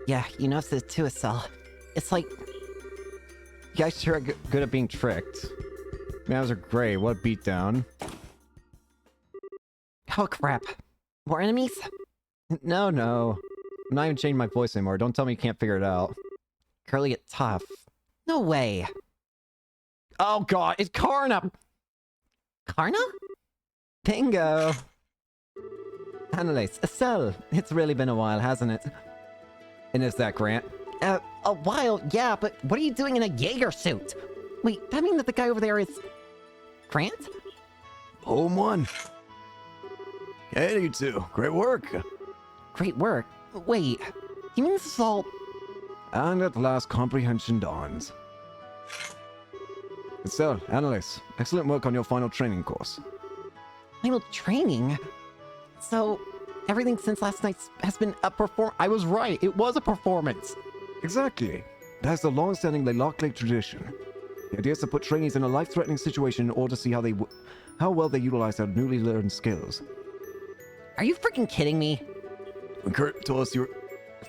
Yeah, you notice this too, Estelle. It's like... You guys sure are good at being tricked. Mavs are great. What a beatdown. Oh crap. More enemies? No. I'm not even changing my voice anymore. Don't tell me you can't figure it out. Curly get tough. No way. Oh god, it's Karna! Karna? Bingo! Annalise, Estelle, it's really been a while, hasn't it? And is that Grant? A while, yeah, but what are you doing in a Jaeger suit? Wait, that mean that the guy over there is... Grant? Home one. Hey, you two. Great work. Great work. Wait, you mean this is all... And at last comprehension dawns. Estelle, Annalise, excellent work on your final training course. Final training? So, everything since last night has been a I was right. It was a performance. Exactly. That's the long-standing Lelockley tradition. The idea is to put trainees in a life-threatening situation in order to see how well they utilize their newly learned skills. Are you freaking kidding me? When Kurt told us your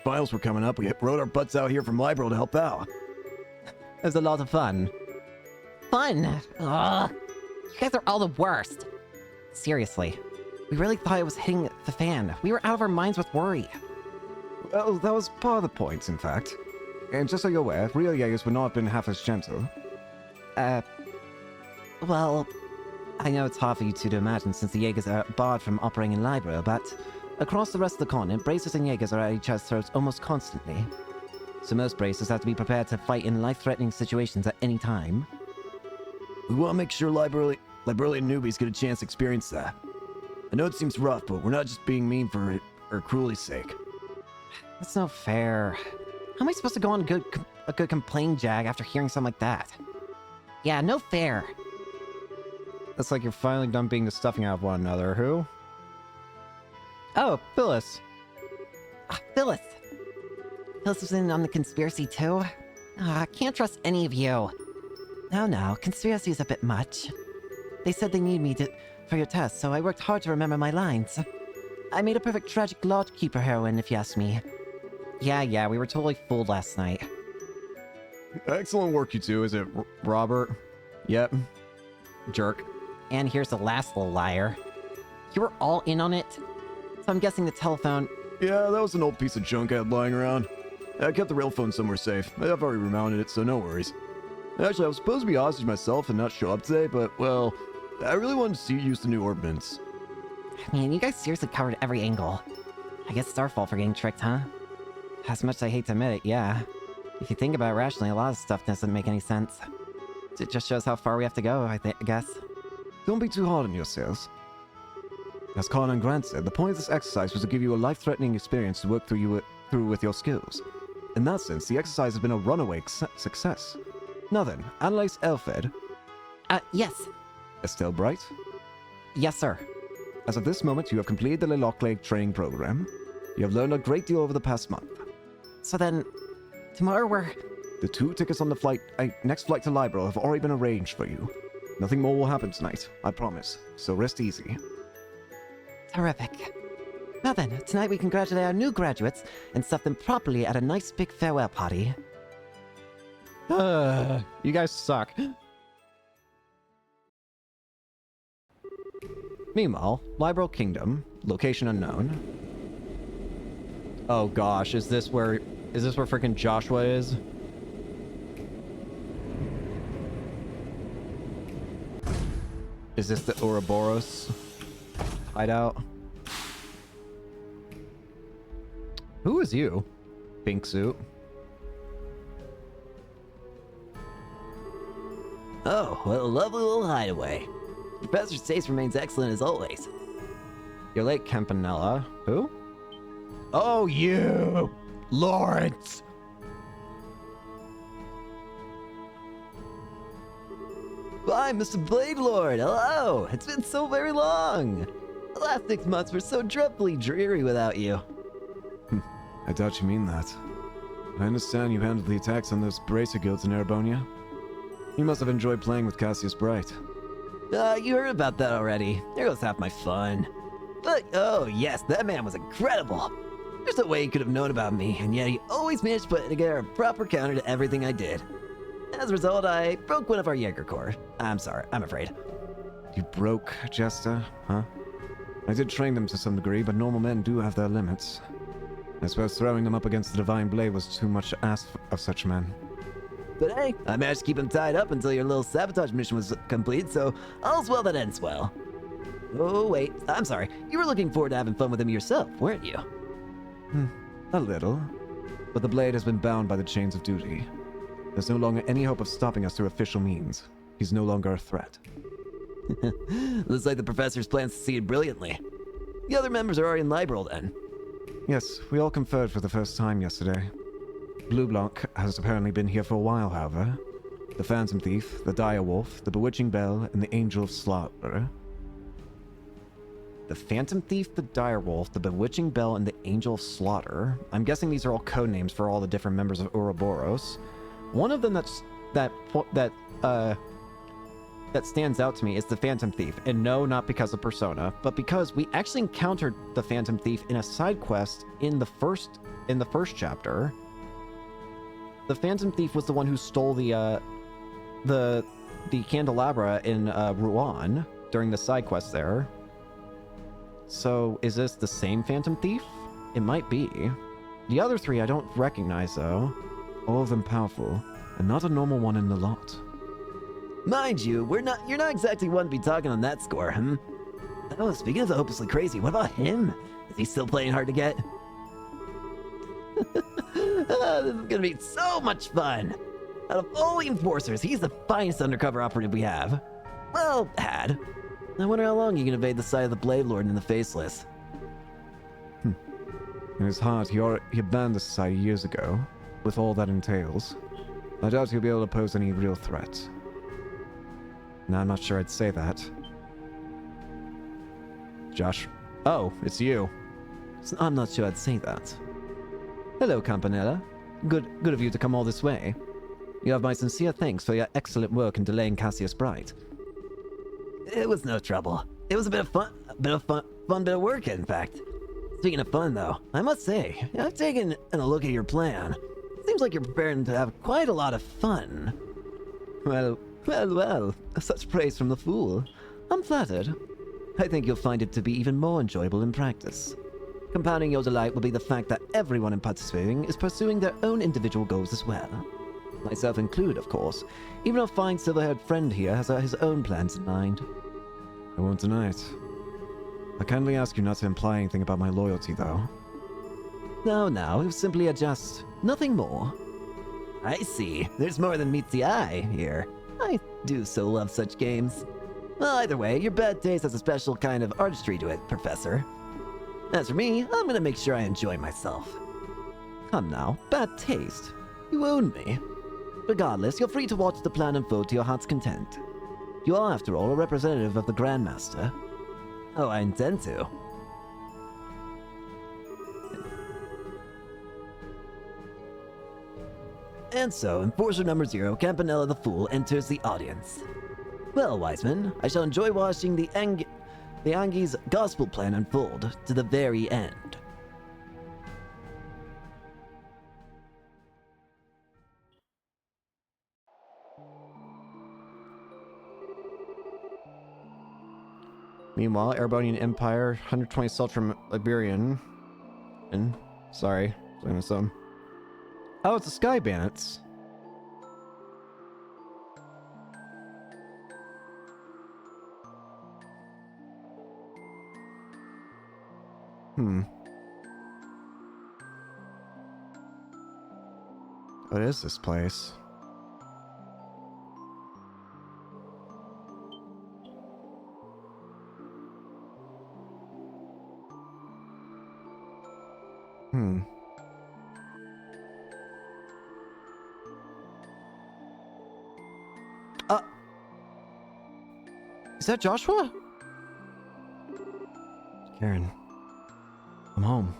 finals were coming up, we rode our butts out here from Libro to help out. It was a lot of fun. Fun? Ugh. You guys are all the worst. Seriously. We really thought it was hitting the fan. We were out of our minds with worry. Well, that was part of the point, in fact. And just so you're aware, real Jaegers would not have been half as gentle. Well, I know it's hard for you two to imagine since the Jaegers are barred from operating in Libro, but across the rest of the continent, bracers and Jaegers are at each other's throats almost constantly. So most bracers have to be prepared to fight in life-threatening situations at any time. We want to make sure Librolian newbies get a chance to experience that. I know it seems rough, but we're not just being mean for it or cruelty's sake. That's no fair. How am I supposed to go on a good complaint jag after hearing something like that? Yeah, no fair. That's like you're finally done being the stuffing out of one another. Who? Oh, Phyllis. Phyllis. Phyllis was in on the conspiracy too? I can't trust any of you. No, conspiracy is a bit much. They said they need me for your test, so I worked hard to remember my lines. I made a perfect tragic lodgekeeper heroine, if you ask me. Yeah, we were totally fooled last night. Excellent work, you two. Is it Robert? Yep. Jerk. And here's the last little liar. You were all in on it? So I'm guessing the telephone... Yeah, that was an old piece of junk I had lying around. I kept the rail phone somewhere safe. I've already remounted it, so no worries. Actually, I was supposed to be hostage myself and not show up today, but, well, I really wanted to see you use the new ordnance. Man, you guys seriously covered every angle. I guess it's our fault for getting tricked, huh? As much as I hate to admit it, yeah. If you think about it rationally, a lot of stuff doesn't make any sense. It just shows how far we have to go, I guess. Don't be too hard on yourselves. As Colin and Grant said, the point of this exercise was to give you a life-threatening experience to work through with your skills. In that sense, the exercise has been a runaway success. Now then, Annalise Elfed. Yes. Estelle Bright. Yes, sir. As of this moment, you have completed the Lelockley training program. You have learned a great deal over the past month. So then, tomorrow we're... The 2 tickets on the next flight to Libro have already been arranged for you. Nothing more will happen tonight, I promise. So rest easy. Terrific. Now then, tonight we congratulate our new graduates and stuff them properly at a nice big farewell party. You guys suck. Meanwhile, Libro Kingdom, location unknown. Oh gosh, is this where freaking Joshua is? Is this the Ouroboros hideout? Who is you? Pink suit. Oh, what a lovely little hideaway. Professor's taste remains excellent as always. You're late, Campanella. Who? Oh, you! Lawrence! Why, Mr. Blade Lord, hello! It's been so very long! The last 6 months were so dreadfully dreary without you. I doubt you mean that. I understand you handled the attacks on those bracer guilds in Erebonia. You must have enjoyed playing with Cassius Bright. You heard about that already. There goes half my fun. But, oh yes, that man was incredible. There's no way he could have known about me, and yet he always managed to put together a proper counter to everything I did. As a result, I broke one of our Jaeger Corps. I'm sorry, I'm afraid. You broke Jester, huh? I did train them to some degree, but normal men do have their limits. I suppose throwing them up against the Divine Blade was too much to ask of such men. But hey, I managed to keep him tied up until your little sabotage mission was complete, so all's well that ends well. Oh wait, I'm sorry. You were looking forward to having fun with him yourself, weren't you? A little. But the blade has been bound by the chains of duty. There's no longer any hope of stopping us through official means. He's no longer a threat. Looks like the professor's plans succeeded brilliantly. The other members are already in Libro then. Yes, we all conferred for the first time yesterday. Blue Blanc has apparently been here for a while, however. The Phantom Thief, the Dire Wolf, the Bewitching Bell, and the Angel of Slaughter. the Phantom Thief, the Direwolf, the Bewitching Bell, and the Angel of Slaughter. I'm guessing these are all code names for all the different members of Ouroboros. One of them that stands out to me is the Phantom Thief, and no, not because of Persona, but because we actually encountered the Phantom Thief in a side quest in the first chapter. The Phantom Thief was the one who stole the candelabra in Rouen during the side quest there. So is this the same Phantom Thief? It might be. The other three I don't recognize though. All of them powerful, and not a normal one in the lot. Mind you, you're not exactly one to be talking on that score, hmm? Oh, speaking of the hopelessly crazy, what about him? Is he still playing hard to get? This is gonna be so much fun! Out of all the enforcers, he's the finest undercover operative we have. Well, had. I wonder how long you can evade the sight of the Blade Lord and the Faceless. In his heart, he abandoned the society years ago, with all that entails. I doubt he'll be able to pose any real threat. No, I'm not sure I'd say that. Josh. Oh, it's you. I'm not sure I'd say that. Hello, Campanella. Good of you to come all this way. You have my sincere thanks for your excellent work in delaying Cassius Bright. It was no trouble. It was a bit of fun bit of work, in fact. Speaking of fun, though, I must say, I've taken a look at your plan. Seems like you're preparing to have quite a lot of fun. Well, such praise from the fool. I'm flattered. I think you'll find it to be even more enjoyable in practice. Compounding your delight will be the fact that everyone in participating is pursuing their own individual goals as well. Myself included, of course. Even our fine silver-haired friend here has his own plans in mind. I won't deny it. I kindly ask you not to imply anything about my loyalty, though. No, it was simply a jest. Nothing more. I see. There's more than meets the eye here. I do so love such games. Well, either way, your bad taste has a special kind of artistry to it, Professor. As for me, I'm gonna make sure I enjoy myself. Come now, bad taste. You own me. Regardless, you're free to watch the plan unfold to your heart's content. You are, after all, a representative of the Grandmaster. Oh, I intend to. And so, Enforcer number 0, Campanella the Fool, enters the audience. Well, Wiseman, I shall enjoy watching the Angi's gospel plan unfold to the very end. Meanwhile, Erebonian Empire, 120 salt from Iberian. And sorry, some. Oh, it's the Sky Bandits. What is this place? Is that Joshua? Karen, I'm home.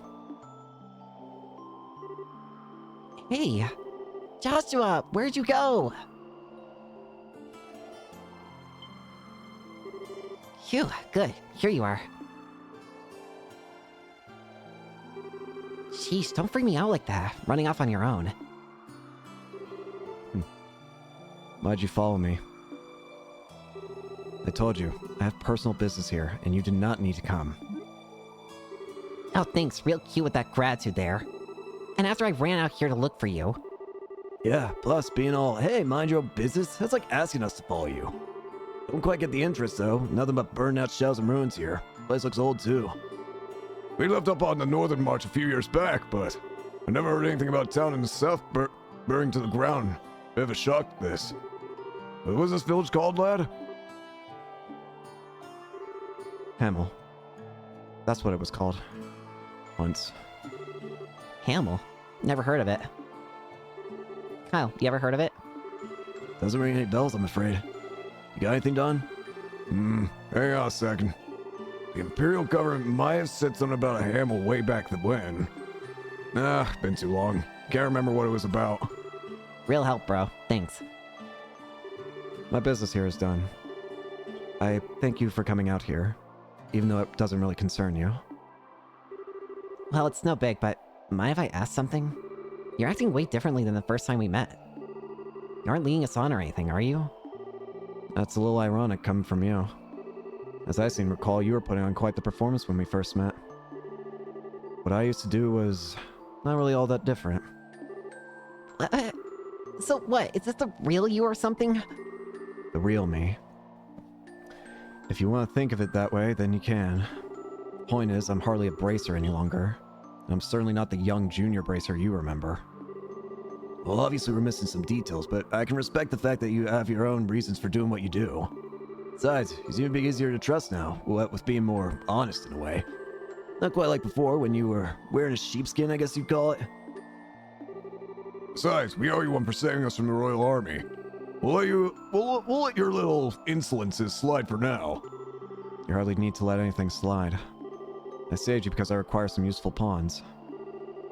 Hey, Joshua, where'd you go? Phew, good. Here you are. Sheesh, don't freak me out like that, running off on your own. Why'd you follow me? I told you, I have personal business here, and you did not need to come. Oh, thanks. Real cute with that gratitude there. And after I ran out here to look for you. Yeah, plus being all, hey, mind your own business, that's like asking us to follow you. Don't quite get the interest, though. Nothing but burned out shells and ruins here. Place looks old, too. We left up on the northern march a few years back, but I never heard anything about town in the south burning to the ground. Bit of a shock to this. What was this village called, lad? Hamel. That's what it was called. Once. Hamel? Never heard of it. Kyle, you ever heard of it? Doesn't ring any bells, I'm afraid. You got anything done? Hang on a second. The Imperial government might have said something about a Hamel way back when. Been too long. Can't remember what it was about. Real help, bro. Thanks. My business here is done. I thank you for coming out here, even though it doesn't really concern you. Well, it's no big, but mind if I ask something? You're acting way differently than the first time we met. You aren't leading us on or anything, are you? That's a little ironic coming from you. As I seem to recall, you were putting on quite the performance when we first met. What I used to do was not really all that different. So what? Is this the real you or something? The real me. If you want to think of it that way, then you can. Point is, I'm hardly a bracer any longer. And I'm certainly not the young junior bracer you remember. Well, obviously we're missing some details, but I can respect the fact that you have your own reasons for doing what you do. Besides, you seem to be easier to trust now, what with being more honest in a way. Not quite like before when you were wearing a sheepskin, I guess you'd call it. Besides, we owe you one for saving us from the Royal Army. We'll let your little insolences slide for now. You hardly need to let anything slide. I saved you because I require some useful pawns.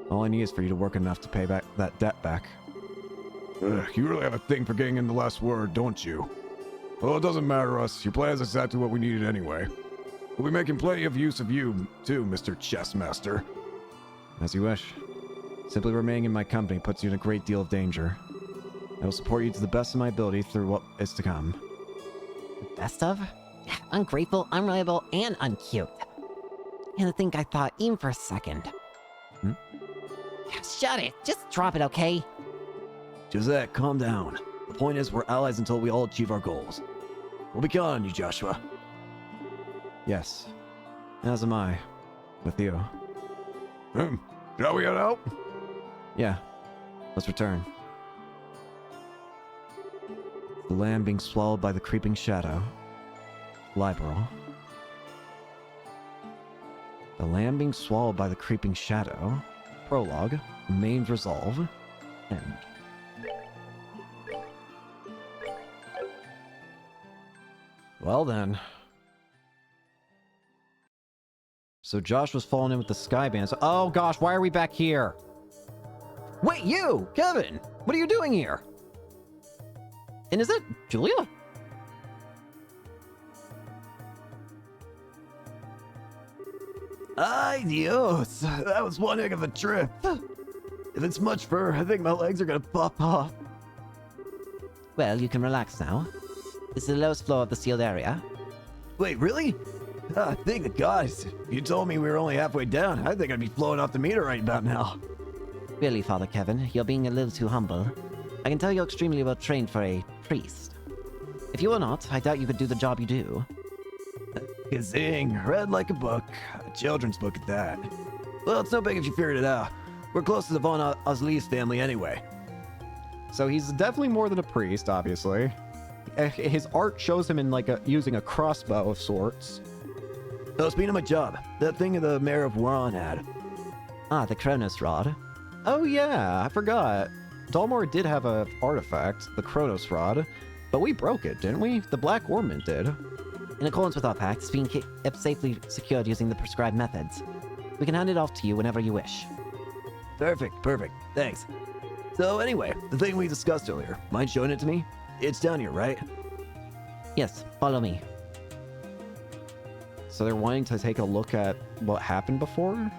All I need is for you to work enough to pay back that debt back. You really have a thing for getting in the last word, don't you? Well, it doesn't matter us. Your plan is exactly what we needed anyway. We'll be making plenty of use of you, too, Mr. Chessmaster. As you wish. Simply remaining in my company puts you in a great deal of danger. I will support you to the best of my ability through what is to come. Best of? Ungrateful, unreliable, and uncute. And to think I thought even for a second. Shut it! Just drop it, okay? Josette, calm down. The point is, we're allies until we all achieve our goals. We'll be counting on you, Joshua. Yes. As am I. With you. Shall we head out? Yeah. Let's return. The land being swallowed by the creeping shadow. Liberal. The land being swallowed by the creeping shadow. Prologue. Main resolve. End. Well then. So Josh was falling in with the Skybands. Oh gosh, why are we back here? Wait, you! Kevin! What are you doing here? And is that Julia? Ay, Dios! That was one heck of a trip. If it's much fur, I think my legs are gonna pop off. Well, you can relax now. This is the lowest floor of the sealed area. Wait, really? Thank the gods. You told me we were only halfway down. I think I'd be floating off the meter right about now. Really, Father Kevin, you're being a little too humble. I can tell you're extremely well trained for a priest. If you were not, I doubt you could do the job you do. Gazing, read like a book. A children's book at that. Well, it's no big if you figured it out. We're close to the Von Oslies family anyway. So he's definitely more than a priest, obviously. His art shows him in like using a crossbow of sorts. Oh, speaking of my job, that thing the mayor of Warren had. Ah, the Kronos Rod. Oh yeah, I forgot. Dalmor did have a artifact, the Kronos Rod, but we broke it, didn't we? The Black Ormond did. In accordance with our pact, it's being kept safely secured using the prescribed methods. We can hand it off to you whenever you wish. Perfect. Thanks. So anyway, the thing we discussed earlier, mind showing it to me? It's down here, right? Yes, follow me. So they're wanting to take a look at what happened before?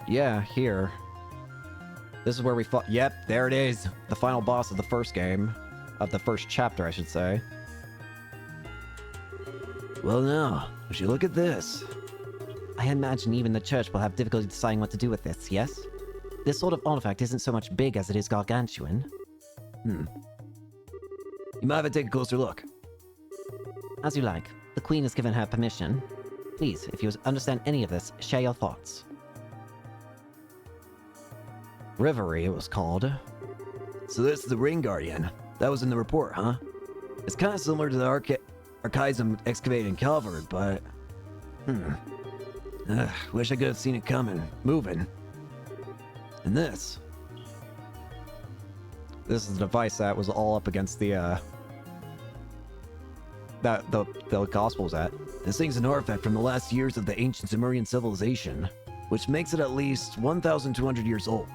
Yeah, here. This is where we fought. Yep, there it is. The final boss of the first game. Of the first chapter, I should say. Well now, would you look at this? I imagine even the church will have difficulty deciding what to do with this, yes? This sort of artifact isn't so much big as it is gargantuan. You might have to take a closer look. As you like. The Queen has given her permission. Please, if you understand any of this, share your thoughts. Rivery, it was called. So this is the Ring Guardian. That was in the report, huh? It's kind of similar to the Archaism excavated in Calvard, but... wish I could have seen it coming. Moving. And this... This is the device that was all up against the, that the gospel's at. This thing's an artifact from the last years of the ancient Sumerian civilization, which makes it at least 1,200 years old.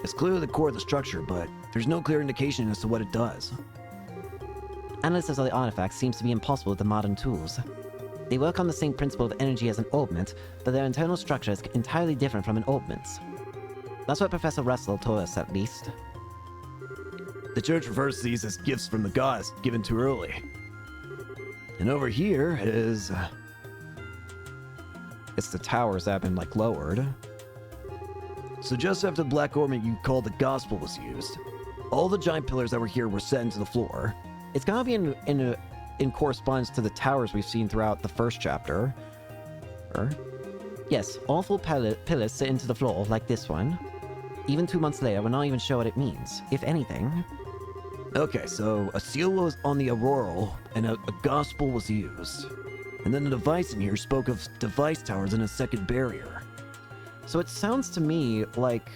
It's clearly the core of the structure, but there's no clear indication as to what it does. Analysis of the artifacts seems to be impossible with the modern tools. They work on the same principle of energy as an orbment, but their internal structure is entirely different from an orbment's. That's what Professor Russell told us, at least. The church refers to these as gifts from the gods, given too early. And over here is... It's the towers that have been, like, lowered. So just after the black ornament you called the gospel was used, all the giant pillars that were here were set into the floor. It's gonna be In correspondence to the towers we've seen throughout the first chapter. Yes, all full pillars sit into the floor, like this one. Even 2 months later, we're not even sure what it means, if anything. Okay, so a seal was on the auroral, and a gospel was used. And then the device in here spoke of device towers and a second barrier. So it sounds to me like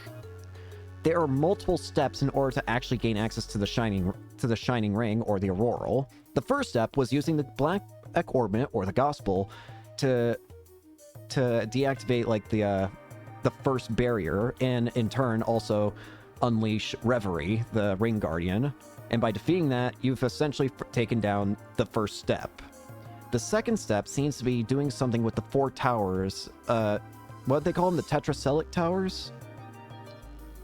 there are multiple steps in order to actually gain access to the shining ring or the auroral. The first step was using the black ornament or the gospel to deactivate like the first barrier, and in turn also unleash Reverie, the ring guardian. And by defeating that, you've essentially taken down the first step. The second step seems to be doing something with the 4 towers. What do they call them? The tetracelic towers?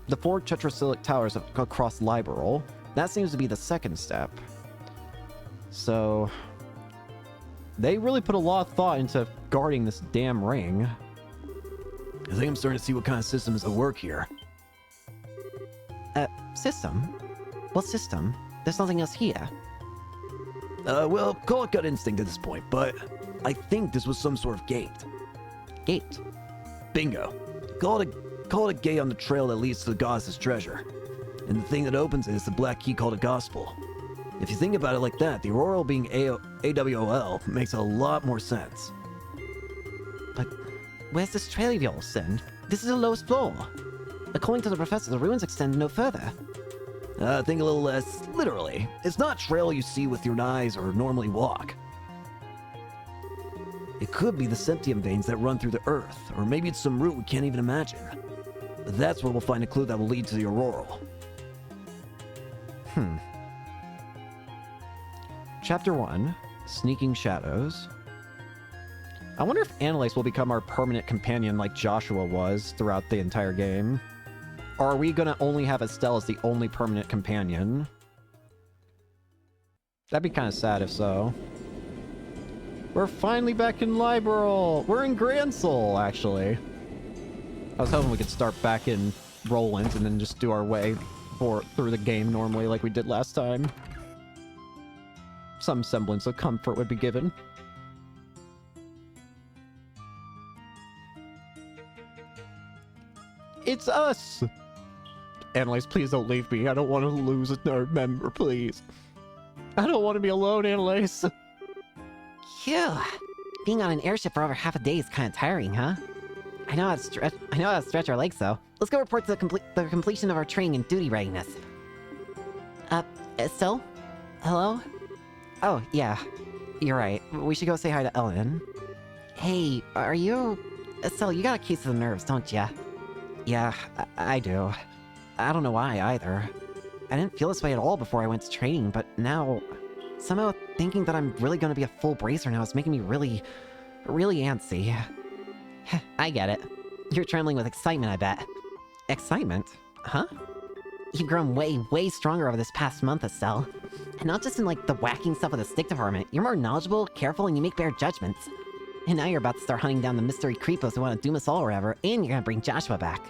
The 4 tetracelic towers across Liberal. That seems to be the second step. So they really put a lot of thought into guarding this damn ring. I think I'm starting to see what kind of system is at work here. System? What system? There's nothing else here. Well, call it gut instinct at this point, but I think this was some sort of gate. Gate. Bingo. Call it a gate on the trail that leads to the goddess's treasure. And the thing that opens it is the black key called a gospel. If you think about it like that, the auroral being AWOL makes a lot more sense. But where's this trail of yours, then? This is the lowest floor. According to the professor, the ruins extend no further. Think a little less literally. It's not trail you see with your eyes or normally walk. It could be the septium veins that run through the earth, or maybe it's some route we can't even imagine. That's where we'll find a clue that will lead to the auroral. Chapter 1, Sneaking Shadows. I wonder if Annalise will become our permanent companion like Joshua was throughout the entire game. Or are we gonna only have Estelle as the only permanent companion? That'd be kind of sad if so. We're finally back in Liberal! We're in Grand Soul, actually. I was hoping we could start back in Roland and then just do our way through the game normally like we did last time. Some semblance of comfort would be given. It's us! Annalise, please don't leave me. I don't want to lose a nerd member, please. I don't want to be alone, Annalise. Phew. Being on an airship for over half a day is kind of tiring, huh? I know how to stretch our legs, though. Let's go report to the completion of our training and duty readiness. Estelle? Hello? Oh, yeah. You're right. We should go say hi to Ellen. Hey, are you... Estelle, you got a case of the nerves, don't ya? Yeah, I do. I don't know why, either. I didn't feel this way at all before I went to training, but now... Somehow thinking that I'm really gonna be a full bracer now is making me really antsy. I get it. You're trembling with excitement, I bet. Excitement? Huh? You've grown way stronger over this past month, Estelle. And not just in, like, the whacking stuff with the stick department. You're more knowledgeable, careful, and you make better judgments. And now you're about to start hunting down the mystery creepos who want to doom us all or whatever, and you're gonna bring Joshua back.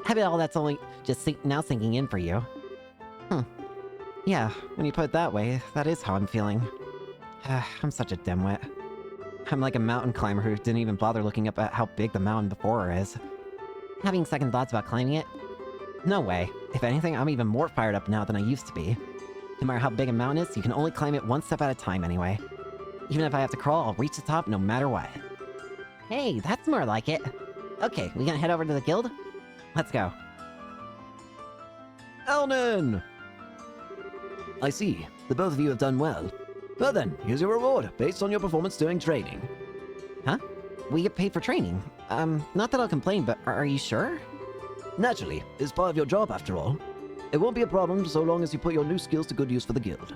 I bet all that's only just now sinking in for you. Yeah, when you put it that way, that is how I'm feeling. I'm such a dimwit. I'm like a mountain climber who didn't even bother looking up at how big the mountain before her is. Having second thoughts about climbing it? No way. If anything, I'm even more fired up now than I used to be. No matter how big a mountain is, you can only climb it one step at a time anyway. Even if I have to crawl, I'll reach the top no matter what. Hey, that's more like it. Okay, we gonna head over to the guild? Let's go. Elnan! I see. The both of you have done well. Well then, here's your reward, based on your performance during training. Huh? We get paid for training. Not that I'll complain, but are you sure? Naturally, it's part of your job after all. It won't be a problem so long as you put your new skills to good use for the guild.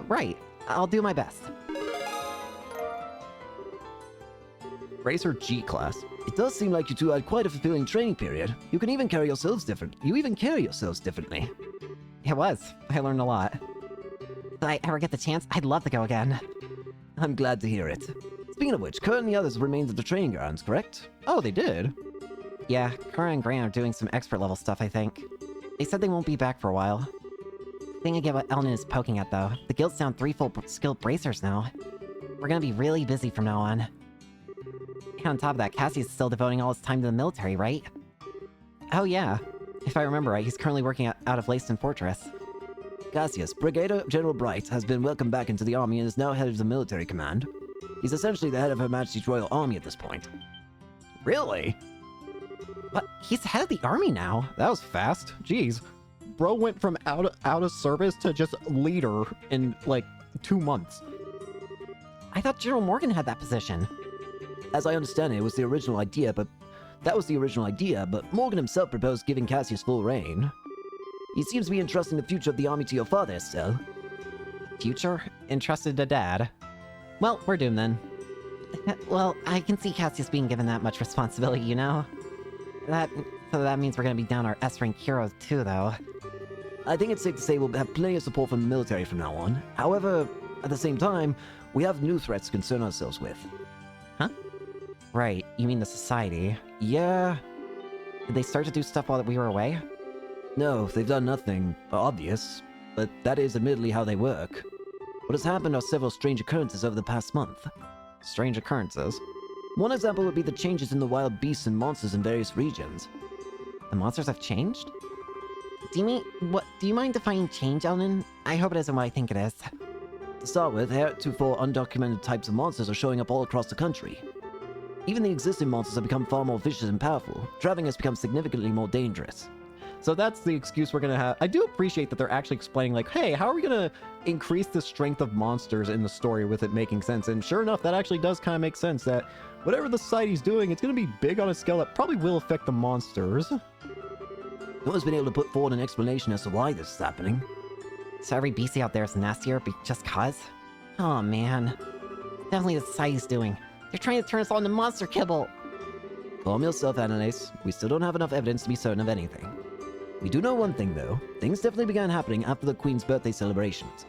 Right. I'll do my best. Racer G class. It does seem like you two had quite a fulfilling training period. You can even carry yourselves different. You even carry yourselves differently. It was. I learned a lot. If I ever get the chance, I'd love to go again. I'm glad to hear it. Speaking of which, Kurt and the others remained at the training grounds, correct? Oh, they did? Yeah, Kara and Grant are doing some expert level stuff, I think. They said they won't be back for a while. I think I get what Elnan is poking at, though. The guild's down 3 full skilled bracers now. We're gonna be really busy from now on. And on top of that, Cassie's still devoting all his time to the military, right? Oh yeah. If I remember right, he's currently working out of Leyston Fortress. Cassius, Brigadier General Bright, has been welcomed back into the army and is now head of the military command. He's essentially the head of Her Majesty's Royal Army at this point. Really? But he's head of the army now. That was fast. Jeez. Bro went from out of service to just leader in, like, 2 months. I thought General Morgan had that position. As I understand it, it was the original idea, but Morgan himself proposed giving Cassius full reign. He seems to be entrusting the future of the army to your father, Estelle. Future? Entrusted to Dad. Well, we're doomed then. Well, I can see Cassius being given that much responsibility, you know? So that means we're gonna be down our S-rank heroes too, though. I think it's safe to say we'll have plenty of support from the military from now on. However, at the same time, we have new threats to concern ourselves with. Huh? Right, you mean the Society. Yeah. Did they start to do stuff while we were away? No, they've done nothing obvious, but that is admittedly how they work. What has happened are several strange occurrences over the past month. Strange occurrences? One example would be the changes in the wild beasts and monsters in various regions. The monsters have changed? Do you mind defining change, Elnan? I hope it isn't what I think it is. To start with, heretofore undocumented types of monsters are showing up all across the country. Even the existing monsters have become far more vicious and powerful. Traveling has become significantly more dangerous. So that's the excuse we're gonna have. I do appreciate that they're actually explaining, like, hey, how are we gonna increase the strength of monsters in the story with it making sense? And sure enough, that actually does kind of make sense that whatever the Society's doing, it's gonna be big on a scale that probably will affect the monsters. No one's been able to put forward an explanation as to why this is happening. So every beastie out there is nastier just cause? Oh man. Definitely the Society's doing. They're trying to turn us all into monster kibble. Calm yourself, Annalise. We still don't have enough evidence to be certain of anything. We do know one thing, though. Things definitely began happening after the Queen's birthday celebrations.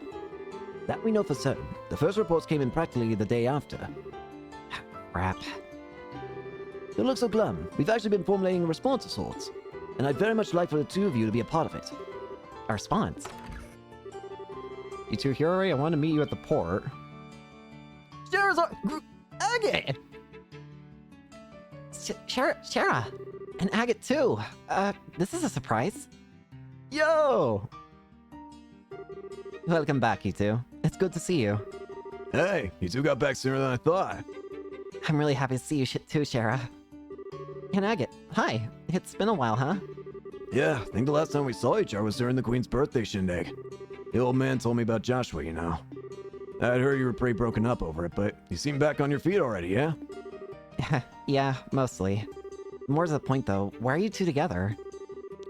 That we know for certain. The first reports came in practically the day after. Crap. Don't look so glum. We've actually been formulating a response of sorts. And I'd very much like for the two of you to be a part of it. A response? You two, Hiyori, I want to meet you at the port. Agate! Shara! And Agate too! This is a surprise. Yo! Welcome back, you two. It's good to see you. Hey, you two got back sooner than I thought. I'm really happy to see you too, Shara. And Agate, hi. It's been a while, huh? Yeah, I think the last time we saw each other was during the Queen's birthday shindig. The old man told me about Joshua, you know. I'd heard you were pretty broken up over it, but you seem back on your feet already, yeah? Yeah, mostly. More to the point, though, why are you two together?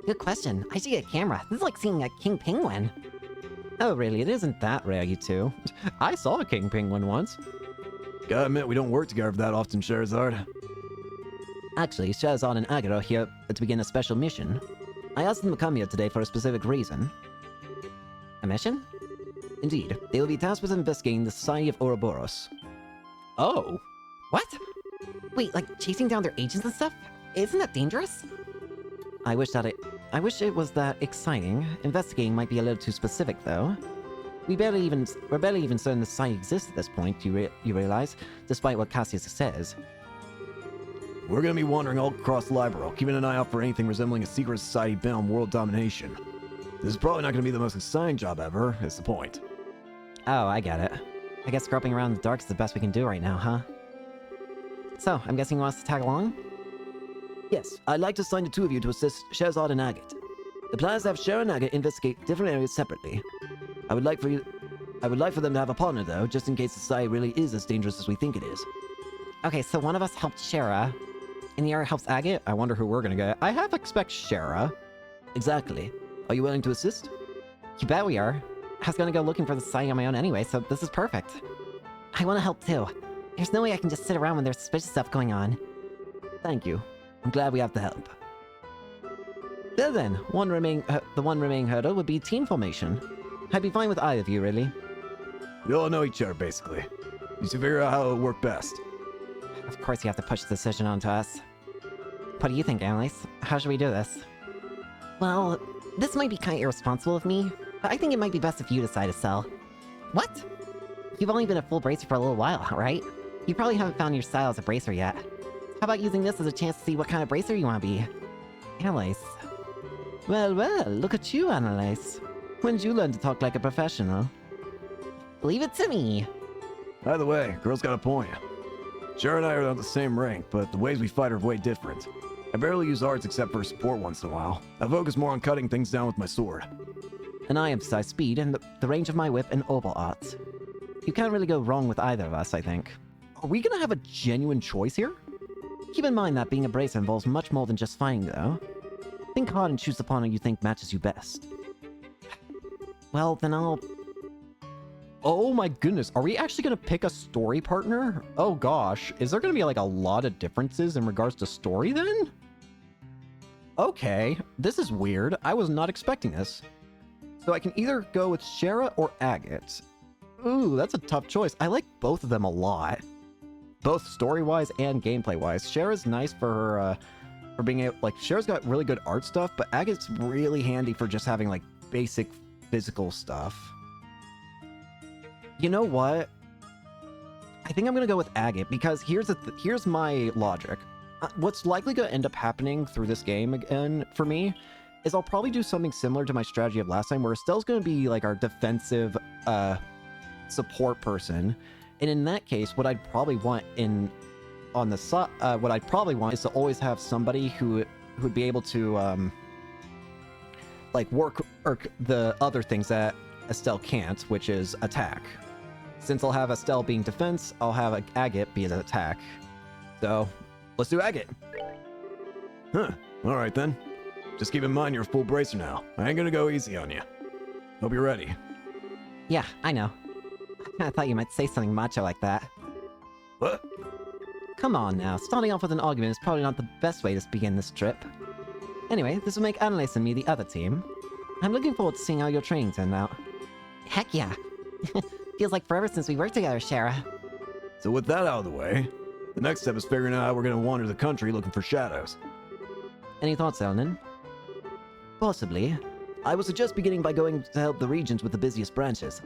Good question. I should get a camera. This is like seeing a king penguin. Oh, really? It isn't that rare, you two. I saw a king penguin once. Gotta admit, we don't work together that often, Scheherazade. Actually, Scheherazade and Agate are here to begin a special mission. I asked them to come here today for a specific reason. A mission? Indeed, they will be tasked with investigating the Society of Ouroboros. Oh. What? Wait, like chasing down their agents and stuff? Isn't that dangerous? I wish it was that exciting. Investigating might be a little too specific, though. We're barely even certain the Society exists at this point, you realize, despite what Cassius says. We're gonna be wandering all across Libero, keeping an eye out for anything resembling a secret society bent on world domination. This is probably not gonna be the most exciting job ever, is the point. Oh, I get it. I guess groping around in the dark is the best we can do right now, huh? So, I'm guessing you want us to tag along? Yes, I'd like to assign the two of you to assist Scheherazade and Agate. The plan is to have Shara and Agate investigate different areas separately. I would like for you I would like for them to have a partner, though, just in case society really is as dangerous as we think it is. Okay, so one of us helped Shara, and the other helps Agate? I wonder who we're gonna get. I half expect Shara. Exactly. Are you willing to assist? You bet we are. I was gonna go looking for the society on my own anyway, so this is perfect. I want to help too. There's no way I can just sit around when there's suspicious stuff going on. Thank you. I'm glad we have to help. Then, the one remaining hurdle would be team formation. I'd be fine with either of you, really. We all know each other, basically. You should figure out how it would work best. Of course you have to push the decision onto us. What do you think, Annalise? How should we do this? Well, this might be kind of irresponsible of me, but I think it might be best if you decide to sell. What? You've only been a full bracer for a little while, right? You probably haven't found your style as a bracer yet. How about using this as a chance to see what kind of bracer you want to be? Annalise. Well, look at you, Annalise. When did you learn to talk like a professional? Leave it to me. By the way, girl's got a point. Shara and I are on the same rank, but the ways we fight are way different. I barely use arts except for support once in a while. I focus more on cutting things down with my sword. And I emphasize speed and the range of my whip and orbital arts. You can't really go wrong with either of us, I think. Are we gonna have a genuine choice here? Keep in mind that being a bracer involves much more than just fighting, though. Think hard and choose the partner you think matches you best. Well, then I'll... Oh my goodness, are we actually gonna pick a story partner? Oh gosh, is there gonna be like a lot of differences in regards to story then? Okay, this is weird. I was not expecting this. So I can either go with Shara or Agate. Ooh, that's a tough choice. I like both of them a lot. Both story-wise and gameplay-wise. Shara's nice for being able... Like, Shara's got really good art stuff, but Agate's really handy for just having, like, basic physical stuff. You know what? I think I'm gonna go with Agate, because here's my logic. What's likely gonna end up happening through this game again, for me, is I'll probably do something similar to my strategy of last time, where Estelle's gonna be, like, our defensive, support person. And in that case, what I'd probably want on the side, what I'd probably want is to always have somebody who would be able to, like, work or the other things that Estelle can't, which is attack. Since I'll have Estelle being defense, I'll have Agate be an attack. So, let's do Agate. Huh. Alright then. Just keep in mind you're a full bracer now. I ain't gonna go easy on you. Hope you're ready. Yeah, I know. I kinda thought you might say something macho like that. What? Come on now, starting off with an argument is probably not the best way to begin this trip. Anyway, this will make Annalise and me the other team. I'm looking forward to seeing how your training turned out. Heck yeah. Feels like forever since we worked together, Shara. So with that out of the way, the next step is figuring out how we're gonna wander the country looking for shadows. Any thoughts, Elnan? Possibly. I would suggest beginning by going to help the regions with the busiest branches.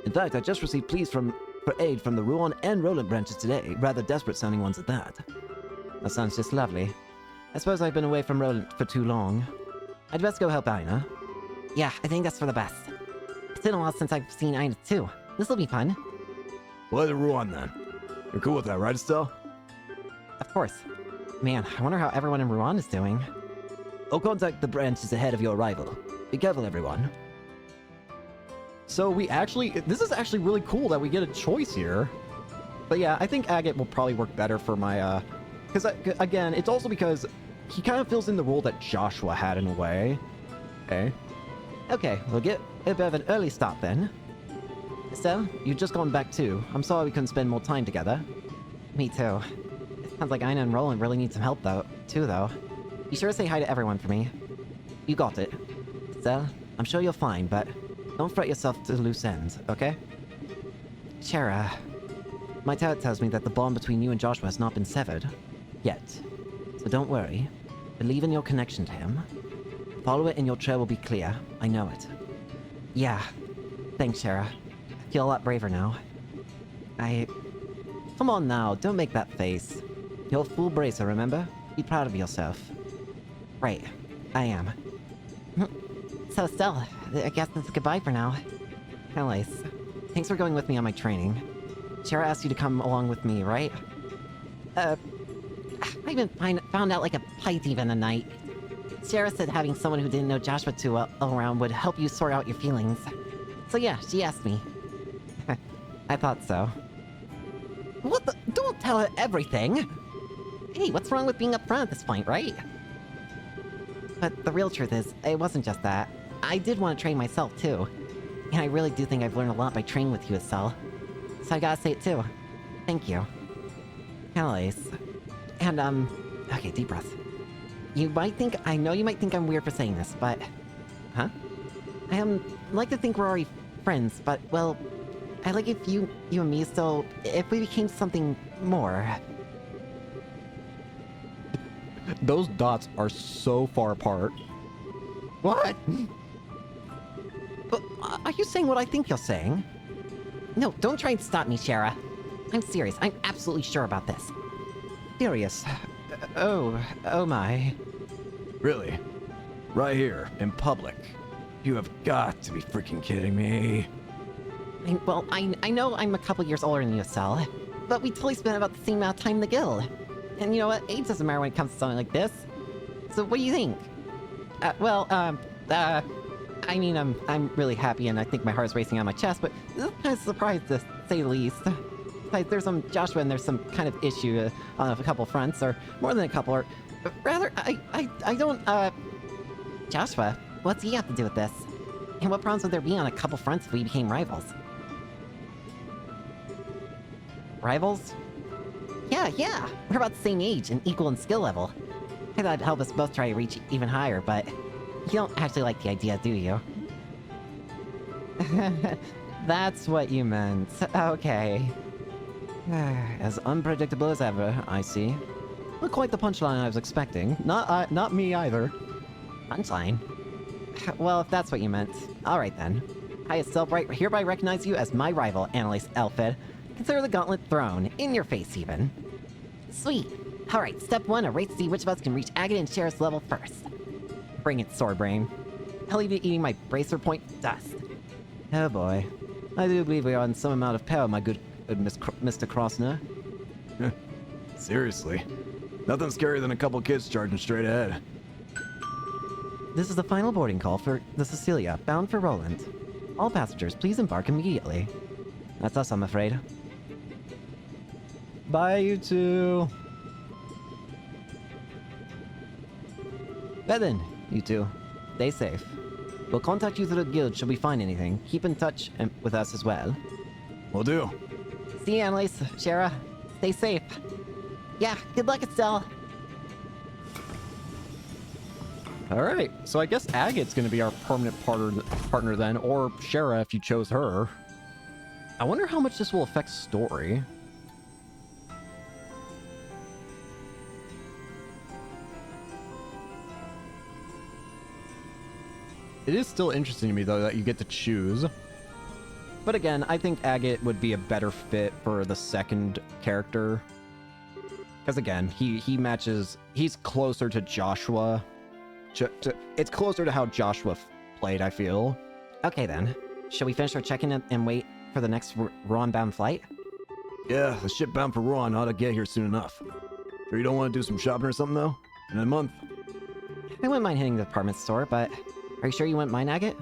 In fact, I just received pleas for aid from the Ruan and Roland branches today, rather desperate sounding ones at that. That sounds just lovely. I suppose I've been away from Roland for too long. I'd best go help Aina. Yeah, I think that's for the best. It's been a while since I've seen Aina too. This'll be fun. Well, the Ruan then. You're cool with that, right, Estelle? Of course. Man, I wonder how everyone in Ruan is doing. I'll contact the branches ahead of your arrival. Be careful, everyone. So this is actually really cool that we get a choice here. But yeah, I think Agate will probably work better for my, because again, it's also because he kind of fills in the role that Joshua had in a way. Okay. Okay, we'll get a bit of an early start then. So, you've just gone back too. I'm sorry we couldn't spend more time together. Me too. It sounds like Aina and Roland really need some help though. Be sure to say hi to everyone for me. You got it. So, I'm sure you're fine, but don't fret yourself to loose ends, okay? Shara, my dad tells me that the bond between you and Joshua has not been severed. Yet. So don't worry. Believe in your connection to him. Follow it and your trail will be clear. I know it. Yeah. Thanks, Shara. I feel a lot braver now. Come on now, don't make that face. You're a full bracer, remember? Be proud of yourself. Right. I am. So, Estelle, I guess that's goodbye for now. Annalise, thanks for going with me on my training. Shara asked you to come along with me, right? I even found out like a pipe even a night. Shara said having someone who didn't know Joshua too well around would help you sort out your feelings. So yeah, she asked me. I thought so. What the? Don't tell her everything! Hey, what's wrong with being upfront at this point, right? But the real truth is, it wasn't just that. I did want to train myself, too. And I really do think I've learned a lot by training with you, Estelle. So I gotta say it, too. Thank you. Annalise. And, okay, deep breath. I know you might think I'm weird for saying this, but... Huh? I, like to think we're already friends, but, well... I like if you and me still... If we became something more... Those dots are so far apart. What? But, are you saying what I think you're saying? No, don't try and stop me, Shara. I'm serious. I'm absolutely sure about this. Serious. Oh my. Really? Right here, in public? You have got to be freaking kidding me. I know I'm a couple years older than you, Estelle, but we totally spent about the same amount of time in the guild. And you know what? Age doesn't matter when it comes to something like this. So what do you think? I mean, I'm really happy and I think my heart's racing on my chest, but this is kind of surprised to say the least. Besides, there's some Joshua and there's some kind of issue on a couple fronts, or more than a couple, or rather, I don't, Joshua, what's he have to do with this? And what problems would there be on a couple fronts if we became rivals? Rivals? Yeah, we're about the same age and equal in skill level. I thought it'd help us both try to reach even higher, but you don't actually like the idea, do you? That's what you meant. Okay. As unpredictable as ever, I see. Not quite the punchline I was expecting. Not me either. Punchline? Well, if that's what you meant. Alright then. I, Estelle Bright, hereby recognize you as my rival, Annalise Elfid. Consider the gauntlet thrown. In your face, even. Sweet. Alright, step 1, a race to see which of us can reach Agate and Sheriff's level first. Bring it, Swordbrain. I'll leave you eating my bracer point dust. Oh boy. I do believe we are in some amount of peril, my good Mr. Crossner. Seriously. Nothing scarier than a couple kids charging straight ahead. This is the final boarding call for the Cecilia, bound for Roland. All passengers, please embark immediately. That's us, I'm afraid. Bye, you two. Well then, you two. Stay safe. We'll contact you through the guild should we find anything. Keep in touch with us as well. Will do. See you, Annalise, Shara. Stay safe. Yeah, good luck, Estelle. Alright, so I guess Agate's gonna be our permanent partner then, or Shara if you chose her. I wonder how much this will affect story. It is still interesting to me, though, that you get to choose. But again, I think Agate would be a better fit for the second character. Because again, he matches... He's closer to Joshua. It's closer to how Joshua played, I feel. Okay then. Shall we finish our check-in and wait for the next Rouen-bound flight? Yeah, the ship bound for Rouen ought to get here soon enough. Sure you don't want to do some shopping or something, though? In a month? I wouldn't mind hitting the department store, but... Are you sure you wouldn't mind, Agate?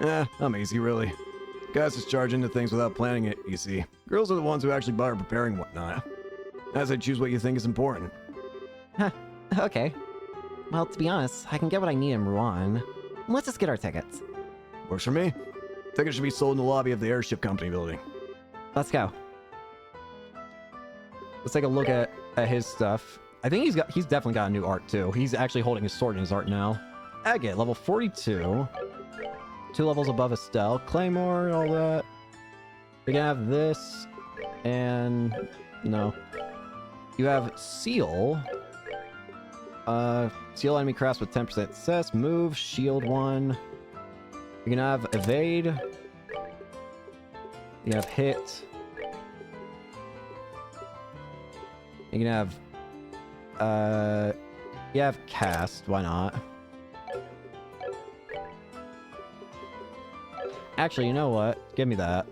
I'm easy, really. Guys just charge into things without planning it, you see. Girls are the ones who actually buy or preparing and whatnot. As they choose what you think is important. Huh, okay. Well, to be honest, I can get what I need in Rouen. Let's just get our tickets. Works for me. Tickets should be sold in the lobby of the airship company building. Let's go. Let's take a look at his stuff. I think he's definitely got a new art too. He's actually holding his sword in his art now. Agate, level 42. 2 levels above Estelle. Claymore, all that. We can have this. And... no. You have Seal. Seal enemy crafts with 10% success. Move, shield 1. You can have Evade. You have Hit. You can have... you have Cast. Why not? Actually, you know what? Give me that.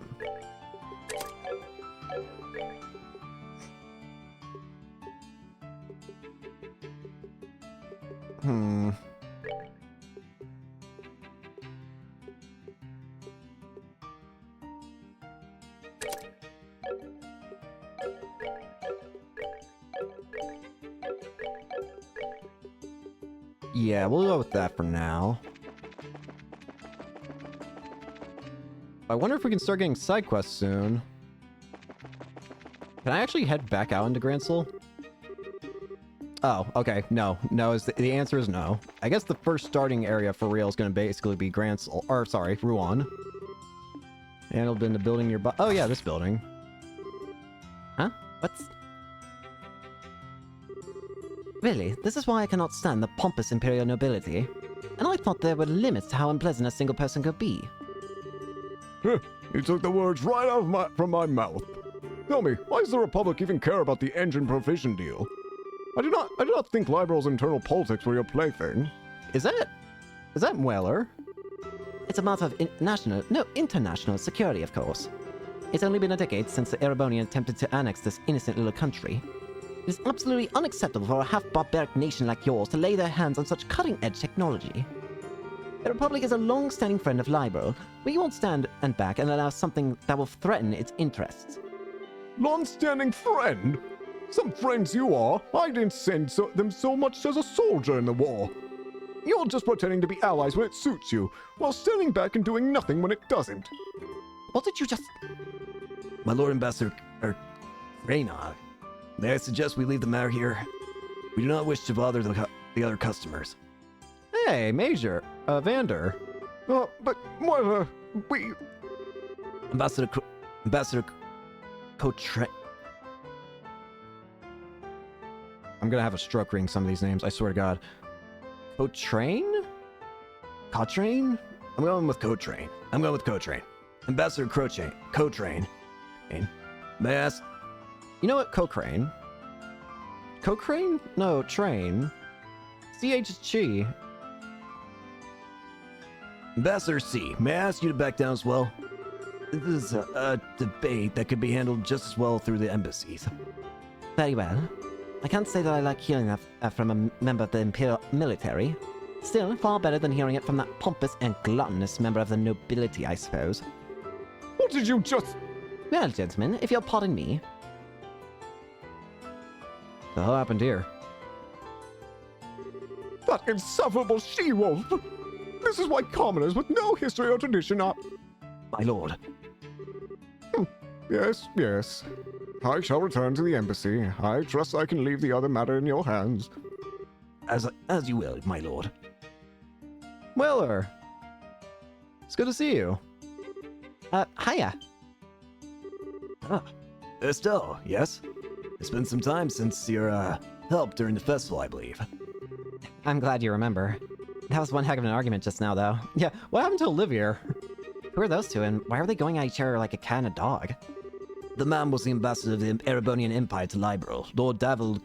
Yeah, we'll go with that for now. I wonder if we can start getting side quests soon. Can I actually head back out into Grancel? Oh, okay. No. The answer is no. I guess the first starting area for real is going to basically be Grancel, or sorry, Ruan. Handled in the building nearby. Oh yeah, this building. Huh? What's... Really? This is why I cannot stand the pompous imperial nobility. And I thought there were limits to how unpleasant a single person could be. You took the words right out of from my mouth. Tell me, why does the Republic even care about the engine provision deal? I do not think Liberal's internal politics were your plaything. Is that Mueller? It's a matter of international security, of course. It's only been a decade since the Erebonian attempted to annex this innocent little country. It is absolutely unacceptable for a half-barbaric nation like yours to lay their hands on such cutting-edge technology. The Republic is a long-standing friend of Liberal, but you won't stand and back and allow something that will threaten its interests. Long-standing friend? Some friends you are. I didn't send them so much as a soldier in the war. You're just pretending to be allies when it suits you, while standing back and doing nothing when it doesn't. What did you just... My Lord Ambassador, Reynog, may I suggest we leave the matter here? We do not wish to bother the other customers. Hey, Major. Vander. But, well, we... Ambassador Cotrain... I'm gonna have a stroke reading some of these names, I swear to God. Cotrain? Cotrain? I'm going with Cotrain. Ambassador Cotrain. May I ask... You know what, Cochrane? Cochrane? No, train. CH is Chi. Ambassador C, may I ask you to back down as well? This is a debate that could be handled just as well through the embassies. Very well. I can't say that I like hearing that from a member of the Imperial military. Still, far better than hearing it from that pompous and gluttonous member of the nobility, I suppose. What did you just... Well, gentlemen, if you'll pardon me... The hell happened here? That insufferable she-wolf! This is why commoners with no history or tradition are... My lord. Yes. I shall return to the embassy. I trust I can leave the other matter in your hands. As you will, my lord. Weller. It's good to see you. Hiya. Estelle, yes? It's been some time since your, help during the festival, I believe. I'm glad you remember. That was one heck of an argument just now, though. Yeah, what happened to Olivier? Who are those two, and why are they going at each other like a cat and a dog? The man was the ambassador of the Erebonian Empire to Liberal, Lord Davil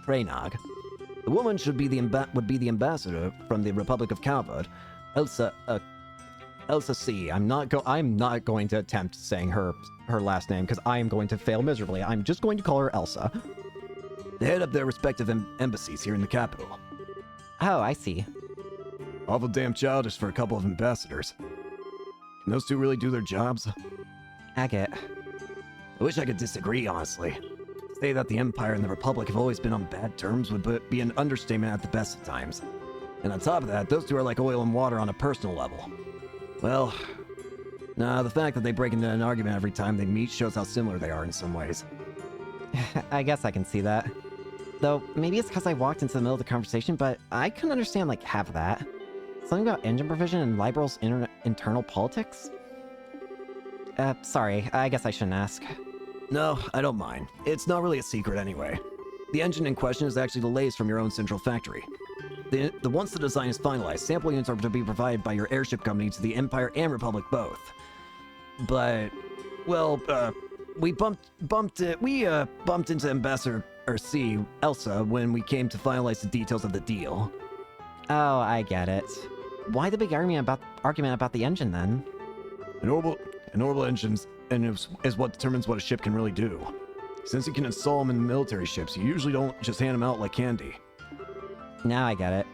Reynog. The woman would be the ambassador from the Republic of Calvard, Elsa C. I'm not going to attempt saying her last name because I am going to fail miserably. I'm just going to call her Elsa. They head up their respective embassies here in the capital. Oh, I see. Awful damn childish for a couple of ambassadors. Can those two really do their jobs? Agate. I wish I could disagree, honestly. To say that the Empire and the Republic have always been on bad terms would be an understatement at the best of times. And on top of that, those two are like oil and water on a personal level. Well, nah, the fact that they break into an argument every time they meet shows how similar they are in some ways. I guess I can see that. Though, maybe it's because I walked into the middle of the conversation, but I couldn't understand like half of that. Something about engine provision and Liberal's internal politics? Sorry, I guess I shouldn't ask. No, I don't mind. It's not really a secret anyway. The engine in question is actually the latest from your own central factory. Once the design is finalized, sample units are to be provided by your airship company to the Empire and Republic both. But, well, we bumped into Ambassador C, Elsa, when we came to finalize the details of the deal. Oh, I get it. Why the big argument about the engine then? An orbital engine is what determines what a ship can really do. Since you can install them in military ships, you usually don't just hand them out like candy. Now I get it.